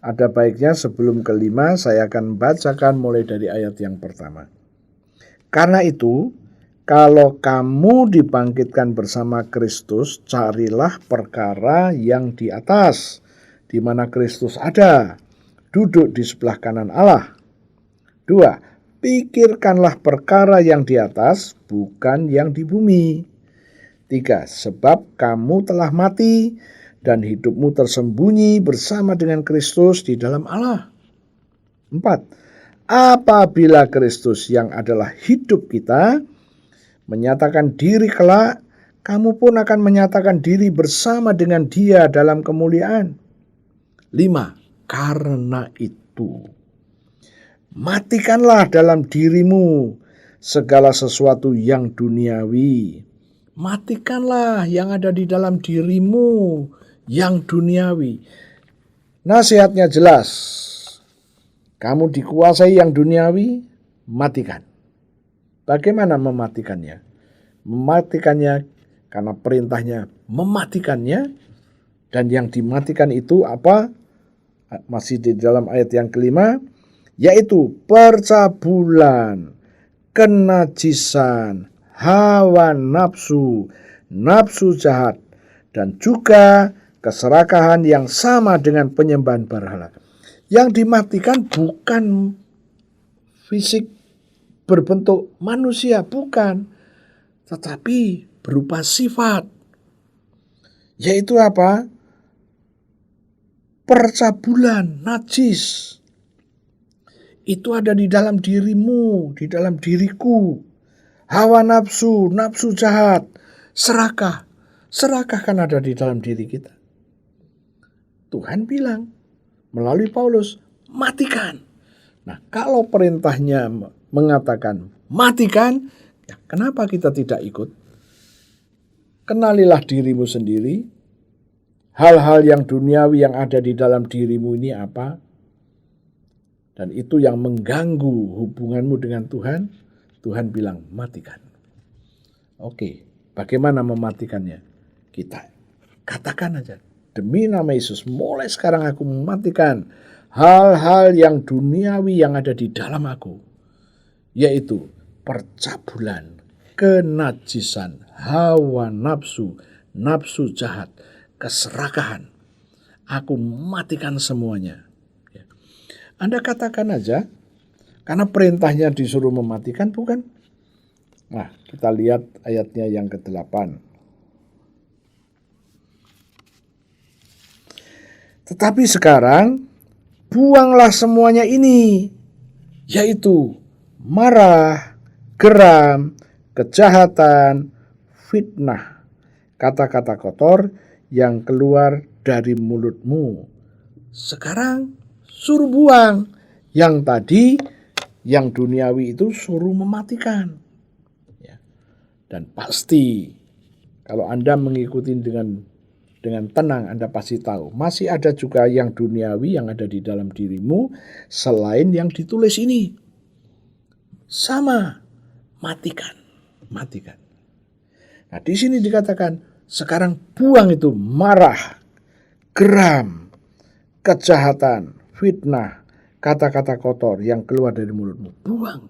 Ada baiknya sebelum kelima saya akan bacakan mulai dari ayat yang pertama. Karena itu, kalau kamu dibangkitkan bersama Kristus, carilah perkara yang di atas, di mana Kristus ada, duduk di sebelah kanan Allah. 2. Pikirkanlah perkara yang di atas, bukan yang di bumi. 3. Sebab kamu telah mati, dan hidupmu tersembunyi bersama dengan Kristus di dalam Allah. 4. Apabila Kristus yang adalah hidup kita menyatakan diri kelak, kamu pun akan menyatakan diri bersama dengan Dia dalam kemuliaan. 5. Karena itu, matikanlah dalam dirimu segala sesuatu yang duniawi. Matikanlah yang ada di dalam dirimu yang duniawi. Nasihatnya jelas. Kamu dikuasai yang duniawi, matikan. Bagaimana mematikannya? Mematikannya karena perintahnya mematikannya. Dan yang dimatikan itu apa? Masih di dalam ayat yang kelima, yaitu percabulan, kenajisan, hawa nafsu, nafsu jahat, dan juga keserakahan yang sama dengan penyembahan berhala. Yang dimatikan bukan fisik berbentuk manusia, bukan, tetapi berupa sifat. Yaitu apa? Percabulan, najis. Itu ada di dalam dirimu, di dalam diriku. Hawa nafsu, nafsu jahat, serakah. Serakah kan ada di dalam diri kita. Tuhan bilang melalui Paulus, matikan. Nah, kalau perintahnya mengatakan matikan, ya kenapa kita tidak ikut? Kenalilah dirimu sendiri. Hal-hal yang duniawi yang ada di dalam dirimu ini apa? Dan itu yang mengganggu hubunganmu dengan Tuhan. Tuhan bilang matikan. Oke, bagaimana mematikannya? Kita katakan aja, demi nama Yesus, mulai sekarang aku mematikan hal-hal yang duniawi yang ada di dalam aku. Yaitu percabulan, kenajisan, hawa nafsu, nafsu jahat, keserakahan. Aku matikan semuanya. Anda katakan aja, karena perintahnya disuruh mematikan, bukan? Nah, kita lihat ayatnya yang ke-8. Tetapi sekarang, buanglah semuanya ini, yaitu marah, geram, kejahatan, fitnah, kata-kata kotor yang keluar dari mulutmu. Sekarang suruh buang. Yang tadi, yang duniawi itu suruh mematikan. Ya. Dan pasti, kalau Anda mengikuti dengan tenang, Anda pasti tahu. Masih ada juga yang duniawi yang ada di dalam dirimu, selain yang ditulis ini. Sama, matikan. Matikan. Nah, di sini dikatakan, sekarang buang itu marah, geram, kejahatan, fitnah, kata-kata kotor yang keluar dari mulutmu. Buang.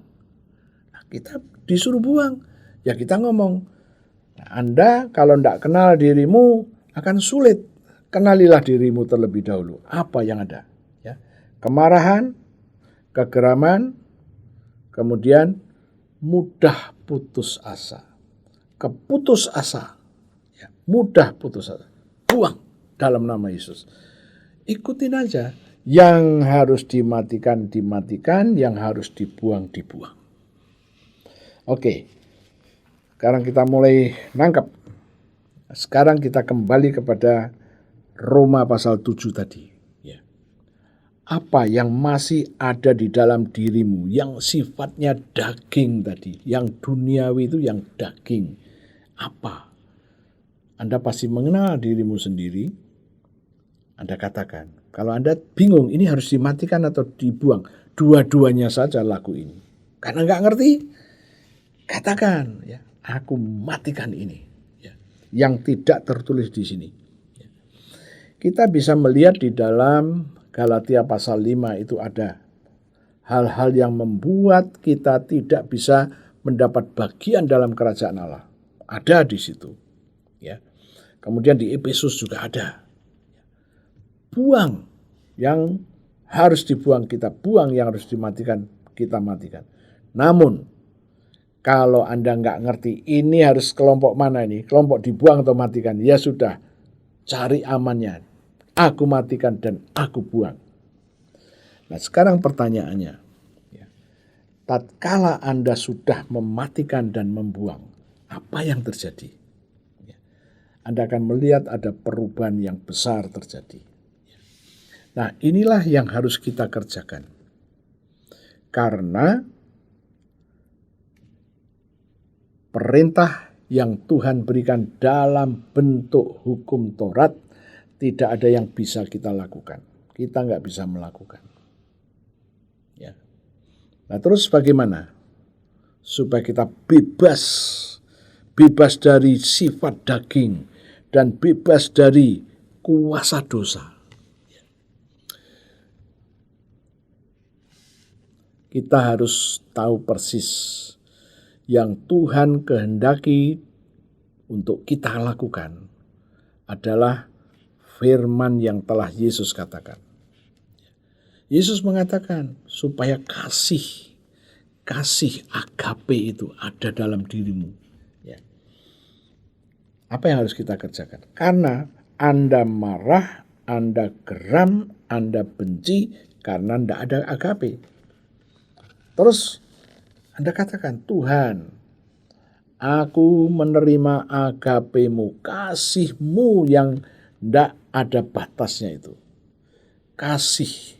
Nah, kita disuruh buang. Ya kita ngomong, nah, Anda kalau tidak kenal dirimu akan sulit. Kenalilah dirimu terlebih dahulu. Apa yang ada? Ya. Kemarahan, kegeraman, kemudian mudah putus asa. Keputus asa. Ya, mudah putus asa. Buang dalam nama Yesus. Ikutin aja. Yang harus dimatikan, dimatikan. Yang harus dibuang, dibuang. Oke. Sekarang kita mulai nangkep. Sekarang kita kembali kepada Roma pasal 7 tadi. Ya. Apa yang masih ada di dalam dirimu, yang sifatnya daging tadi, yang duniawi itu yang daging. Apa? Anda pasti mengenal dirimu sendiri. Anda katakan, kalau Anda bingung ini harus dimatikan atau dibuang, dua-duanya saja laku ini. Karena nggak ngerti, katakan, ya, aku matikan ini. Ya, yang tidak tertulis di sini. Ya. Kita bisa melihat di dalam Galatia pasal 5 itu ada hal-hal yang membuat kita tidak bisa mendapat bagian dalam kerajaan Allah. Ada di situ. Ya. Kemudian di Efesus juga ada. Buang yang harus dibuang kita buang, yang harus dimatikan kita matikan. Namun kalau Anda nggak ngerti ini harus kelompok mana ini, kelompok dibuang atau matikan, ya sudah, cari amannya. Aku matikan dan aku buang. Nah sekarang pertanyaannya, ya, tatkala Anda sudah mematikan dan membuang, apa yang terjadi? Ya, Anda akan melihat ada perubahan yang besar terjadi. Nah inilah yang harus kita kerjakan. Karena perintah yang Tuhan berikan dalam bentuk hukum Taurat tidak ada yang bisa kita lakukan. Kita nggak bisa melakukan. Ya. Nah terus bagaimana? Supaya kita bebas dari sifat daging dan bebas dari kuasa dosa. Kita harus tahu persis yang Tuhan kehendaki untuk kita lakukan adalah firman yang telah Yesus katakan. Yesus mengatakan supaya kasih agape itu ada dalam dirimu. Ya. Apa yang harus kita kerjakan? Karena Anda marah, Anda geram, Anda benci karena tidak ada agape. Terus Anda katakan, Tuhan, aku menerima agapemu, kasih-Mu yang tidak ada batasnya itu. Kasih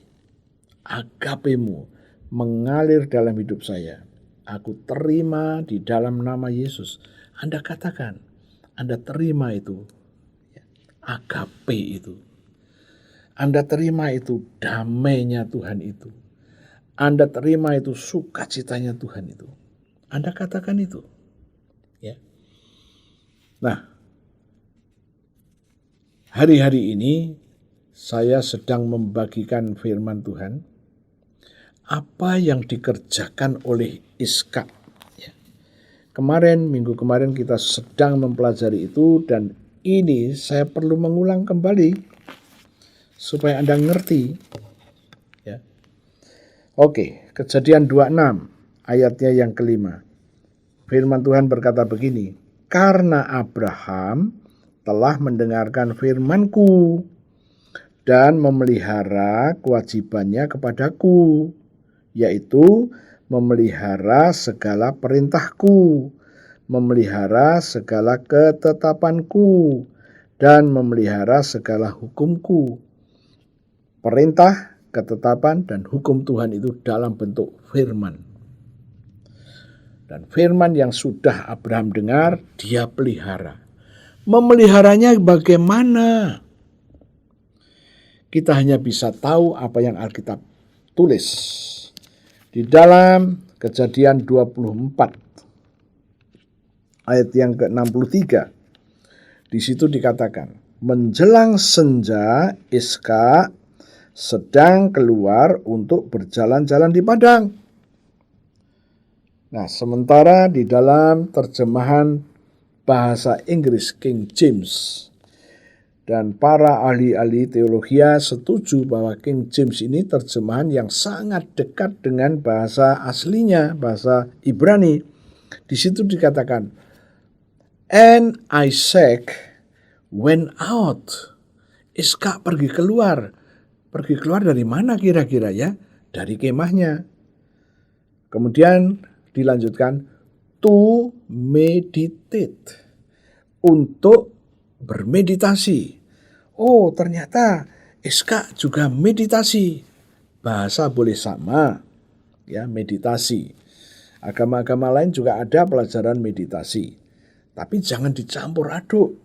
agapemu mengalir dalam hidup saya. Aku terima di dalam nama Yesus. Anda katakan, Anda terima itu, agape itu. Anda terima itu damainya Tuhan itu. Anda terima itu sukacitanya Tuhan itu. Anda katakan itu. Ya. Nah, hari-hari ini saya sedang membagikan firman Tuhan. Apa yang dikerjakan oleh Iskak. Ya. Minggu kemarin kita sedang mempelajari itu dan ini saya perlu mengulang kembali supaya Anda ngerti. Oke, Kejadian 26 ayatnya yang kelima. Firman Tuhan berkata begini, karena Abraham telah mendengarkan firman-Ku dan memelihara kewajibannya kepadaku, yaitu memelihara segala perintah-Ku, memelihara segala ketetapan-Ku, dan memelihara segala hukum-Ku. Perintah, ketetapan dan hukum Tuhan itu dalam bentuk firman. Dan firman yang sudah Abraham dengar, dia pelihara. Memeliharanya bagaimana? Kita hanya bisa tahu apa yang Alkitab tulis. Di dalam Kejadian 24 ayat yang ke-63. Di situ dikatakan, menjelang senja Iskak sedang keluar untuk berjalan-jalan di padang. Nah, sementara di dalam terjemahan bahasa Inggris King James dan para ahli-ahli teologi setuju bahwa King James ini terjemahan yang sangat dekat dengan bahasa aslinya, bahasa Ibrani. Di situ dikatakan, and Isaac went out. Iskak pergi keluar. Pergi keluar dari mana kira-kira ya? Dari kemahnya. Kemudian dilanjutkan, to meditate. Untuk bermeditasi. Oh ternyata Iskak juga meditasi. Bahasa boleh sama, ya, meditasi. Agama-agama lain juga ada pelajaran meditasi. Tapi jangan dicampur aduk.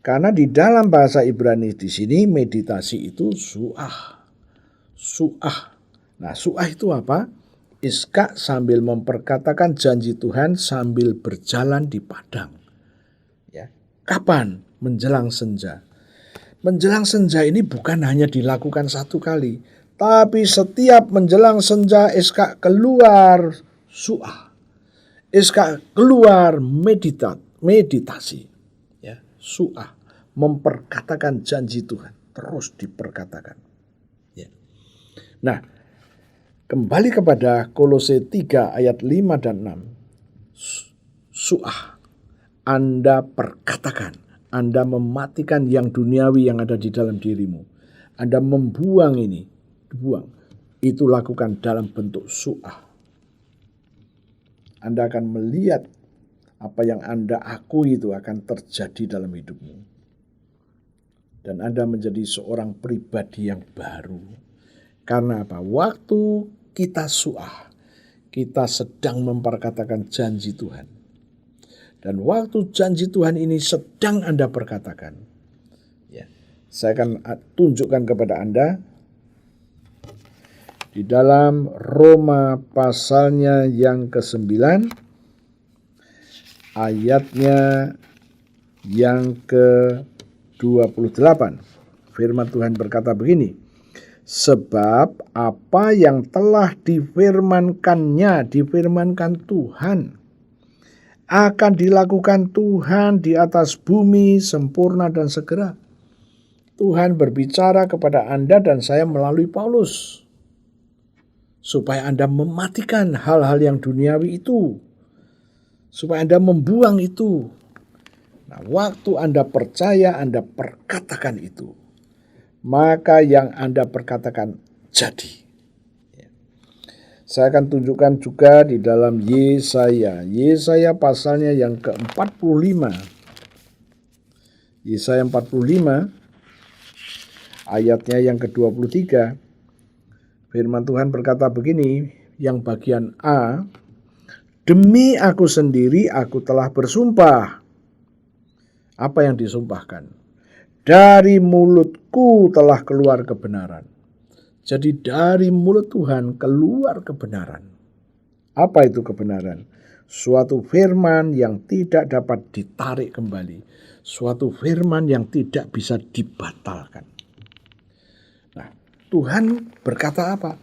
Karena di dalam bahasa Ibrani di sini meditasi itu su'ah. Su'ah. Nah, su'ah itu apa? Iska sambil memperkatakan janji Tuhan sambil berjalan di padang. Ya. Kapan? Menjelang senja. Menjelang senja ini bukan hanya dilakukan satu kali, tapi setiap menjelang senja Iska keluar su'ah. Iska keluar meditasi. Ya, su'ah. Memperkatakan janji Tuhan. Terus diperkatakan. Ya. Nah, kembali kepada Kolose 3 ayat 5 dan 6. Su'ah. Anda perkatakan. Anda mematikan yang duniawi yang ada di dalam dirimu. Anda membuang ini. Buang. Itu lakukan dalam bentuk su'ah. Anda akan melihat apa yang Anda akui itu akan terjadi dalam hidupmu. Dan Anda menjadi seorang pribadi yang baru. Karena apa? Waktu kita su'ah, kita sedang memperkatakan janji Tuhan. Dan waktu janji Tuhan ini sedang Anda perkatakan. Ya, saya akan tunjukkan kepada Anda di dalam Roma pasalnya yang ke-9, ayatnya yang ke-28. Firman Tuhan berkata begini, sebab apa yang telah difirmankan Tuhan, akan dilakukan Tuhan di atas bumi sempurna dan segera. Tuhan berbicara kepada Anda dan saya melalui Paulus. Supaya Anda mematikan hal-hal yang duniawi itu. Supaya Anda membuang itu. Nah, waktu Anda percaya, Anda perkatakan itu. Maka yang Anda perkatakan jadi. Saya akan tunjukkan juga di dalam Yesaya. Yesaya pasalnya yang ke-45. Yesaya 45 ayatnya yang ke-23. Firman Tuhan berkata begini, yang bagian A, demi aku sendiri aku telah bersumpah. Apa yang disumpahkan? Dari mulutku telah keluar kebenaran. Jadi dari mulut Tuhan keluar kebenaran. Apa itu kebenaran? Suatu firman yang tidak dapat ditarik kembali. Suatu firman yang tidak bisa dibatalkan. Nah, Tuhan berkata apa?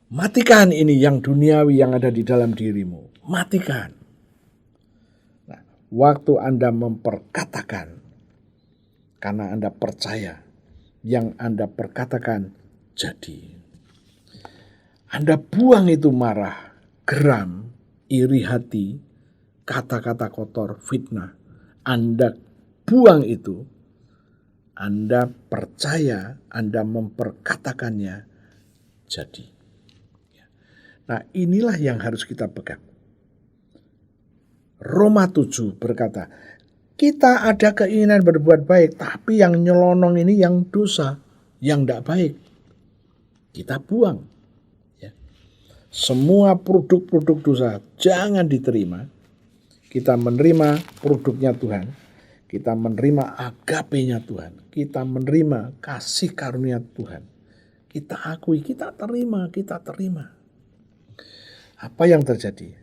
Matikan ini yang duniawi yang ada di dalam dirimu. Matikan. Nah, waktu Anda memperkatakan, karena Anda percaya, yang Anda perkatakan jadi. Anda buang itu marah, geram, iri hati, kata-kata kotor, fitnah. Anda buang itu. Anda percaya, Anda memperkatakannya jadi. Nah, inilah yang harus kita pegang. Roma 7 berkata, kita ada keinginan berbuat baik, tapi yang nyelonong ini yang dosa, yang tidak baik. Kita buang. Ya. Semua produk-produk dosa jangan diterima. Kita menerima produknya Tuhan. Kita menerima agapenya Tuhan. Kita menerima kasih karunia Tuhan. Kita akui, kita terima. Apa yang terjadi?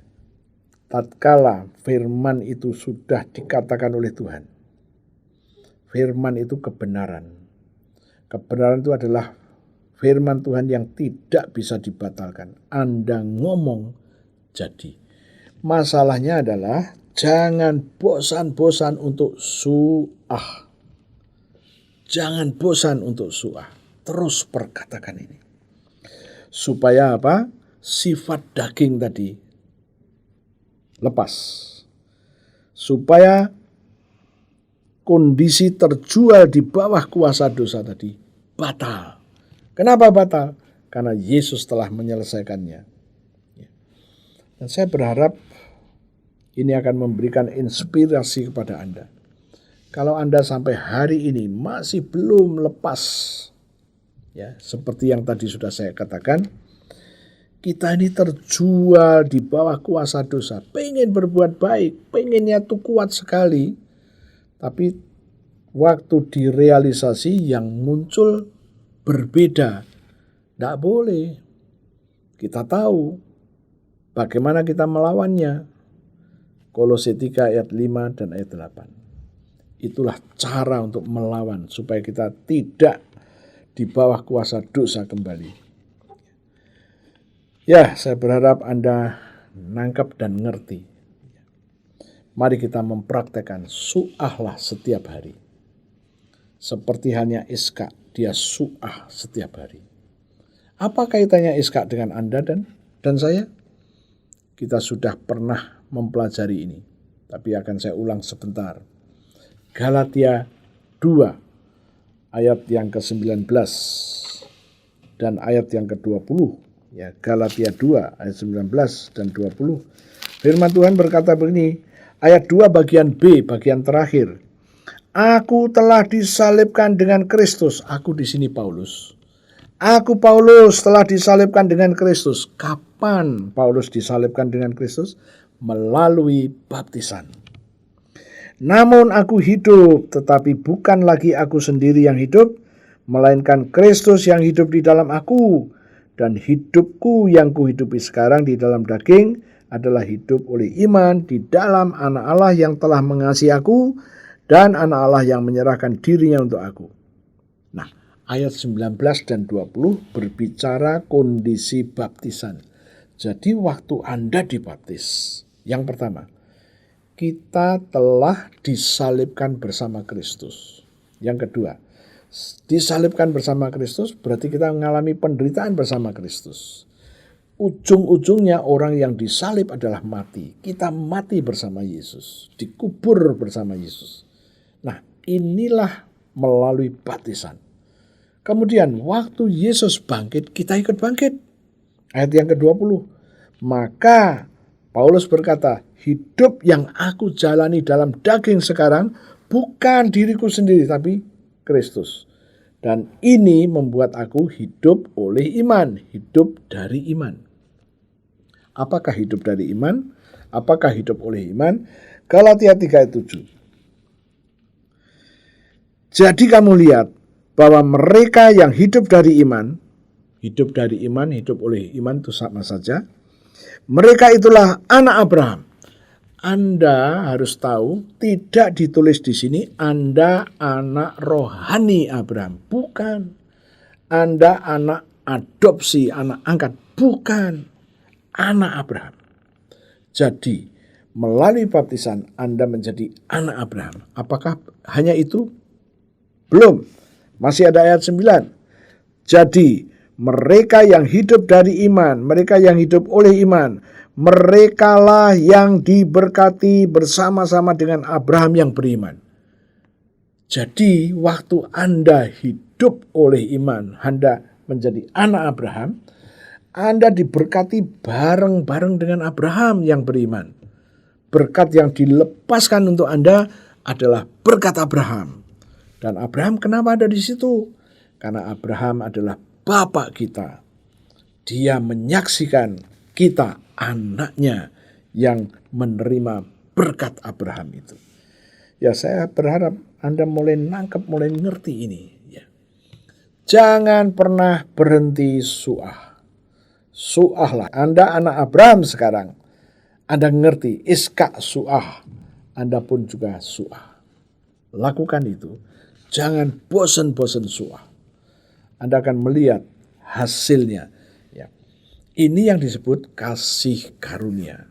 Tatkala firman itu sudah dikatakan oleh Tuhan. Firman itu kebenaran. Kebenaran itu adalah firman Tuhan yang tidak bisa dibatalkan. Anda ngomong jadi. Masalahnya adalah jangan bosan-bosan untuk su'ah. Jangan bosan untuk su'ah. Terus perkatakan ini. Supaya apa? Sifat daging tadi lepas. Supaya kondisi terjual di bawah kuasa dosa tadi batal. Kenapa batal? Karena Yesus telah menyelesaikannya. Dan saya berharap ini akan memberikan inspirasi kepada Anda. Kalau Anda sampai hari ini masih belum lepas Ya, seperti yang tadi sudah saya katakan, kita ini terjual di bawah kuasa dosa. Pengen berbuat baik, pengennya tuh kuat sekali. Tapi waktu direalisasi yang muncul berbeda. Tidak boleh. Kita tahu bagaimana kita melawannya. Kolose 3 ayat 5 dan ayat 8. Itulah cara untuk melawan supaya kita tidak di bawah kuasa dosa kembali. Ya, saya berharap Anda nangkap dan ngerti. Mari kita mempraktekkan suahlah setiap hari. Seperti hanya Iskak, dia suah setiap hari. Apa kaitannya Iskak dengan Anda dan saya? Kita sudah pernah mempelajari ini, tapi akan saya ulang sebentar. Galatia 2 ayat yang ke-19 dan ayat yang ke-20. Ya, Galatia 2 ayat 19 dan 20. Firman Tuhan berkata begini, ayat 2 bagian B, bagian terakhir. Aku telah disalibkan dengan Kristus. Aku di sini Paulus. Aku Paulus telah disalibkan dengan Kristus. Kapan Paulus disalibkan dengan Kristus? Melalui baptisan. Namun aku hidup, tetapi bukan lagi aku sendiri yang hidup, melainkan Kristus yang hidup di dalam aku. Dan hidupku yang kuhidupi sekarang di dalam daging adalah hidup oleh iman di dalam Anak Allah yang telah mengasihi aku dan Anak Allah yang menyerahkan dirinya untuk aku. Nah, ayat 19 dan 20 berbicara kondisi baptisan. Jadi waktu Anda dibaptis, yang pertama, kita telah disalibkan bersama Kristus. Yang kedua, disalibkan bersama Kristus berarti kita mengalami penderitaan bersama Kristus. Ujung-ujungnya orang yang disalib adalah mati. Kita mati bersama Yesus, dikubur bersama Yesus. Nah, inilah melalui baptisan. Kemudian waktu Yesus bangkit, kita ikut bangkit. Ayat yang ke-20. Maka Paulus berkata, hidup yang aku jalani dalam daging sekarang bukan diriku sendiri, tapi Kristus. Dan ini membuat aku hidup oleh iman, hidup dari iman. Apakah hidup dari iman? Apakah hidup oleh iman? Galatia 3 ayat 7. Jadi kamu lihat bahwa mereka yang hidup dari iman, hidup oleh iman itu sama saja. Mereka itulah anak Abraham. Anda harus tahu, tidak ditulis di sini Anda anak rohani Abraham. Bukan. Anda anak adopsi, anak angkat. Bukan. Anak Abraham. Jadi, melalui baptisan Anda menjadi anak Abraham. Apakah hanya itu? Belum. Masih ada ayat 9. Jadi, mereka yang hidup dari iman, mereka yang hidup oleh iman, merekalah yang diberkati bersama-sama dengan Abraham yang beriman. Jadi waktu Anda hidup oleh iman, Anda menjadi anak Abraham, Anda diberkati bareng-bareng dengan Abraham yang beriman. Berkat yang dilepaskan untuk Anda adalah berkat Abraham. Dan Abraham kenapa ada di situ? Karena Abraham adalah bapak kita. Dia menyaksikan kita anaknya yang menerima berkat Abraham itu. Ya, saya berharap Anda mulai nangkep, mulai ngerti ini. Ya. Jangan pernah berhenti suah. Suahlah. Anda anak Abraham sekarang. Anda ngerti, Iskak suah. Anda pun juga suah. Lakukan itu. Jangan bosan-bosan suah. Anda akan melihat hasilnya. Ini yang disebut kasih karunia.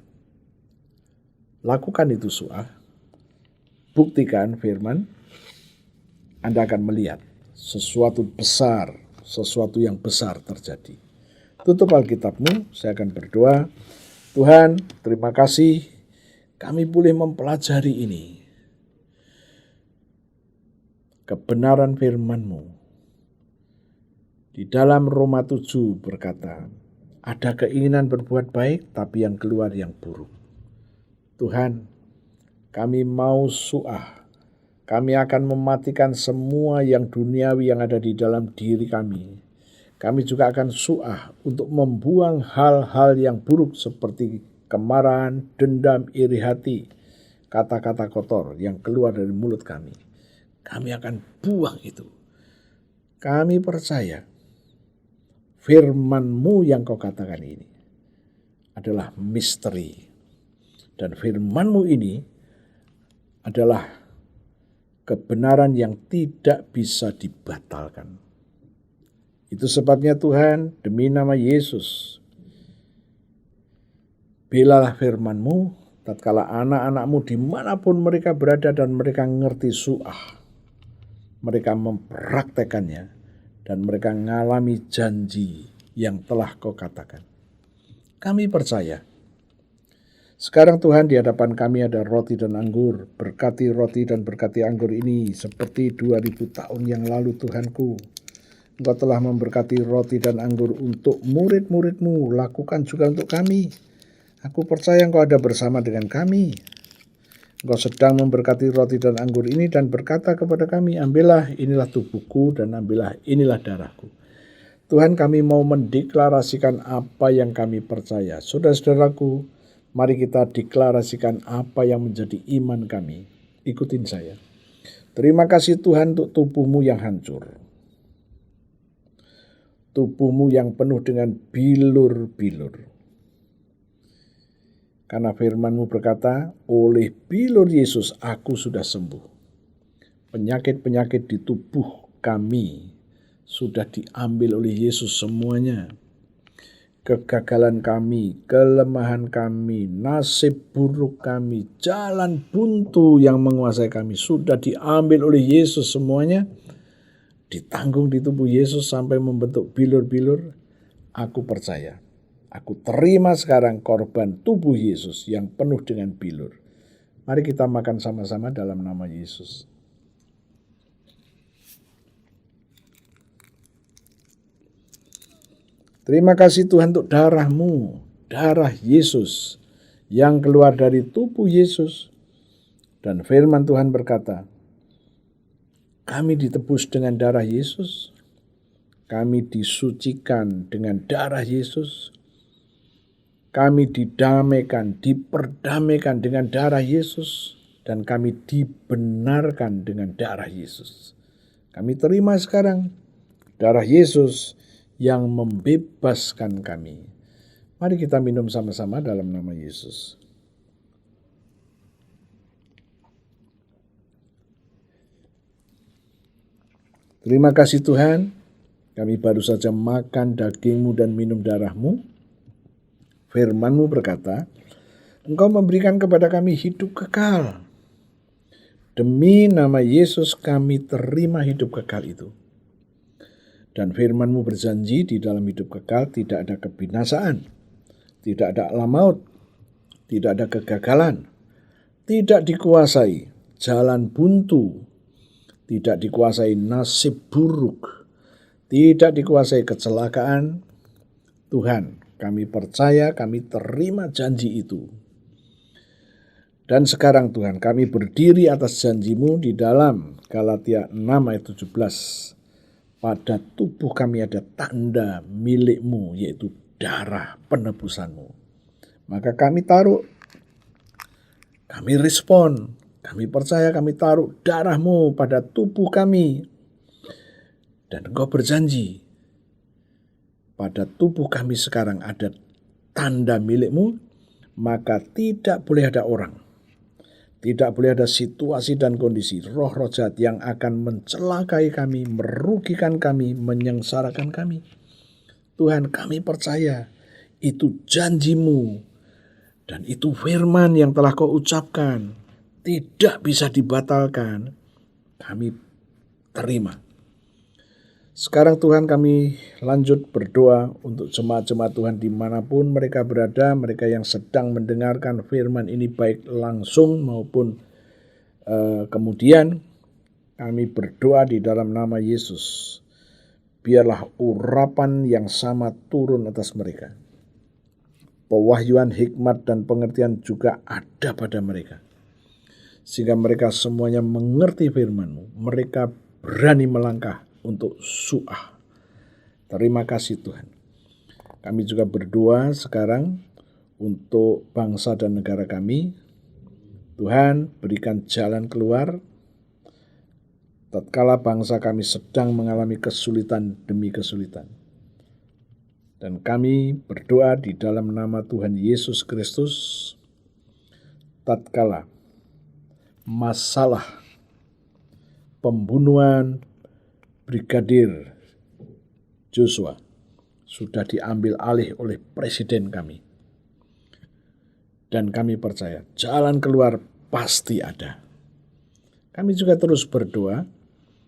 Lakukan itu suah. Buktikan firman. Anda akan melihat sesuatu besar, sesuatu yang besar terjadi. Tutup Alkitabmu, saya akan berdoa. Tuhan, terima kasih kami boleh mempelajari ini. Kebenaran firman-Mu. Di dalam Roma 7 berkata, ada keinginan berbuat baik, tapi yang keluar yang buruk. Tuhan, kami mau suah. Kami akan mematikan semua yang duniawi yang ada di dalam diri kami. Kami juga akan su'ah untuk membuang hal-hal yang buruk seperti kemarahan, dendam, iri hati, kata-kata kotor yang keluar dari mulut kami. Kami akan buang itu. Kami percaya firman-Mu yang Kau katakan ini adalah misteri. Dan firman-Mu ini adalah kebenaran yang tidak bisa dibatalkan. Itu sebabnya Tuhan, demi nama Yesus, belalah firman-Mu tatkala anak-anak-Mu dimanapun mereka berada dan mereka ngerti su'ah. Mereka mempraktekannya dan mereka mengalami janji yang telah Kau katakan. Kami percaya. Sekarang Tuhan, di hadapan kami ada roti dan anggur. Berkati roti dan berkati anggur ini seperti 2000 tahun yang lalu Tuhanku. Engkau telah memberkati roti dan anggur untuk murid-murid-Mu. Lakukan juga untuk kami. Aku percaya Engkau ada bersama dengan kami. Engkau sedang memberkati roti dan anggur ini dan berkata kepada kami, ambillah inilah tubuhku dan ambillah inilah darahku. Tuhan, kami mau mendeklarasikan apa yang kami percaya. Saudara-saudaraku, mari kita deklarasikan apa yang menjadi iman kami. Ikutin saya. Terima kasih Tuhan untuk tubuh-Mu yang hancur. Tubuh-Mu yang penuh dengan bilur-bilur. Karena firman-Mu berkata, oleh bilur Yesus aku sudah sembuh. Penyakit-penyakit di tubuh kami sudah diambil oleh Yesus semuanya. Kegagalan kami, kelemahan kami, nasib buruk kami, jalan buntu yang menguasai kami sudah diambil oleh Yesus semuanya. Ditanggung di tubuh Yesus sampai membentuk bilur-bilur. Aku percaya. Aku terima sekarang korban tubuh Yesus yang penuh dengan bilur. Mari kita makan sama-sama dalam nama Yesus. Terima kasih Tuhan untuk darah-Mu, darah Yesus yang keluar dari tubuh Yesus. Dan firman Tuhan berkata, kami ditebus dengan darah Yesus, kami disucikan dengan darah Yesus, kami didamaikan, diperdamaikan dengan darah Yesus, dan kami dibenarkan dengan darah Yesus. Kami terima sekarang darah Yesus yang membebaskan kami. Mari kita minum sama-sama dalam nama Yesus. Terima kasih Tuhan, kami baru saja makan daging-Mu dan minum darah-Mu. Firman-Mu berkata, Engkau memberikan kepada kami hidup kekal. Demi nama Yesus kami terima hidup kekal itu. Dan firman-Mu berjanji di dalam hidup kekal tidak ada kebinasaan, tidak ada alam maut, tidak ada kegagalan, tidak dikuasai jalan buntu, tidak dikuasai nasib buruk, tidak dikuasai kecelakaan. Tuhan, kami percaya, kami terima janji itu. Dan sekarang Tuhan, kami berdiri atas janji-Mu di dalam Galatia 6 ayat 17. Pada tubuh kami ada tanda milik-Mu, yaitu darah penebusan-Mu. Maka kami taruh, kami respon, kami percaya, kami taruh darah-Mu pada tubuh kami. Dan Engkau berjanji, pada tubuh kami sekarang ada tanda milik-Mu, maka tidak boleh ada orang, tidak boleh ada situasi dan kondisi roh-roh jahat yang akan mencelakai kami, merugikan kami, menyengsarakan kami. Tuhan, kami percaya itu janji-Mu dan itu firman yang telah Kau ucapkan, tidak bisa dibatalkan. Kami terima. Sekarang Tuhan, kami lanjut berdoa untuk jemaat-jemaat Tuhan dimanapun mereka berada, mereka yang sedang mendengarkan firman ini baik langsung maupun kemudian. Kami berdoa di dalam nama Yesus. Biarlah urapan yang sama turun atas mereka. Pewahyuan, hikmat, dan pengertian juga ada pada mereka. Sehingga mereka semuanya mengerti firman-Mu. Mereka berani melangkah untuk su'ah. Terima kasih Tuhan. Kami juga berdoa sekarang untuk bangsa dan negara kami. Tuhan, berikan jalan keluar tatkala bangsa kami sedang mengalami kesulitan demi kesulitan. Dan kami berdoa di dalam nama Tuhan Yesus Kristus, tatkala masalah pembunuhan Brigadir Joshua sudah diambil alih oleh presiden kami. Dan kami percaya jalan keluar pasti ada. Kami juga terus berdoa,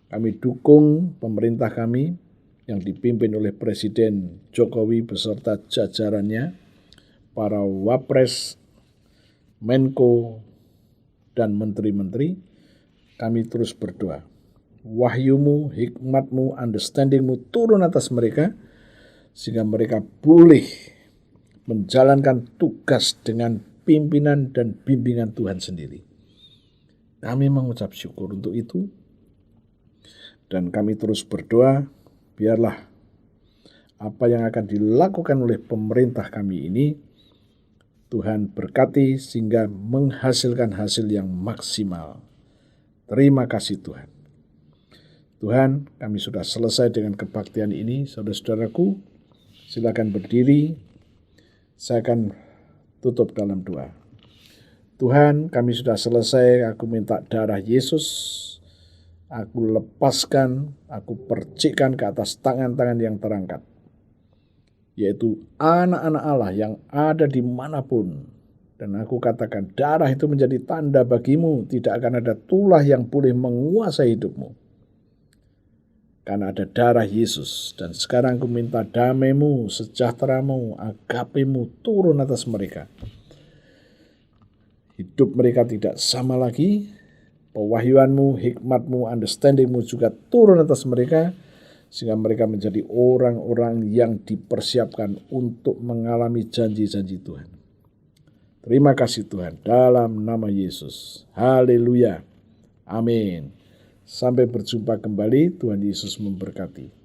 kami dukung pemerintah kami yang dipimpin oleh Presiden Jokowi beserta jajarannya, para wapres, menko, dan menteri-menteri. Kami terus berdoa, wahyumu, hikmatmu, understandingmu turun atas mereka, sehingga mereka boleh menjalankan tugas dengan pimpinan dan bimbingan Tuhan sendiri. Kami mengucap syukur untuk itu, dan kami terus berdoa, biarlah apa yang akan dilakukan oleh pemerintah kami ini, Tuhan berkati sehingga menghasilkan hasil yang maksimal. Terima kasih Tuhan. Tuhan, kami sudah selesai dengan kebaktian ini. Saudara-saudaraku, silakan berdiri. Saya akan tutup dalam doa. Tuhan, kami sudah selesai. Aku minta darah Yesus. Aku lepaskan, aku percikkan ke atas tangan-tangan yang terangkat. Yaitu anak-anak Allah yang ada dimanapun. Dan aku katakan, darah itu menjadi tanda bagimu. Tidak akan ada tulah yang boleh menguasai hidupmu. Karena ada darah Yesus. Dan sekarang aku minta damai-Mu, sejahtera-Mu, agape-Mu turun atas mereka. Hidup mereka tidak sama lagi. Pewahyuan-Mu, hikmat-Mu, understanding-Mu juga turun atas mereka. Sehingga mereka menjadi orang-orang yang dipersiapkan untuk mengalami janji-janji Tuhan. Terima kasih Tuhan, dalam nama Yesus. Haleluya. Amin. Sampai berjumpa kembali, Tuhan Yesus memberkati.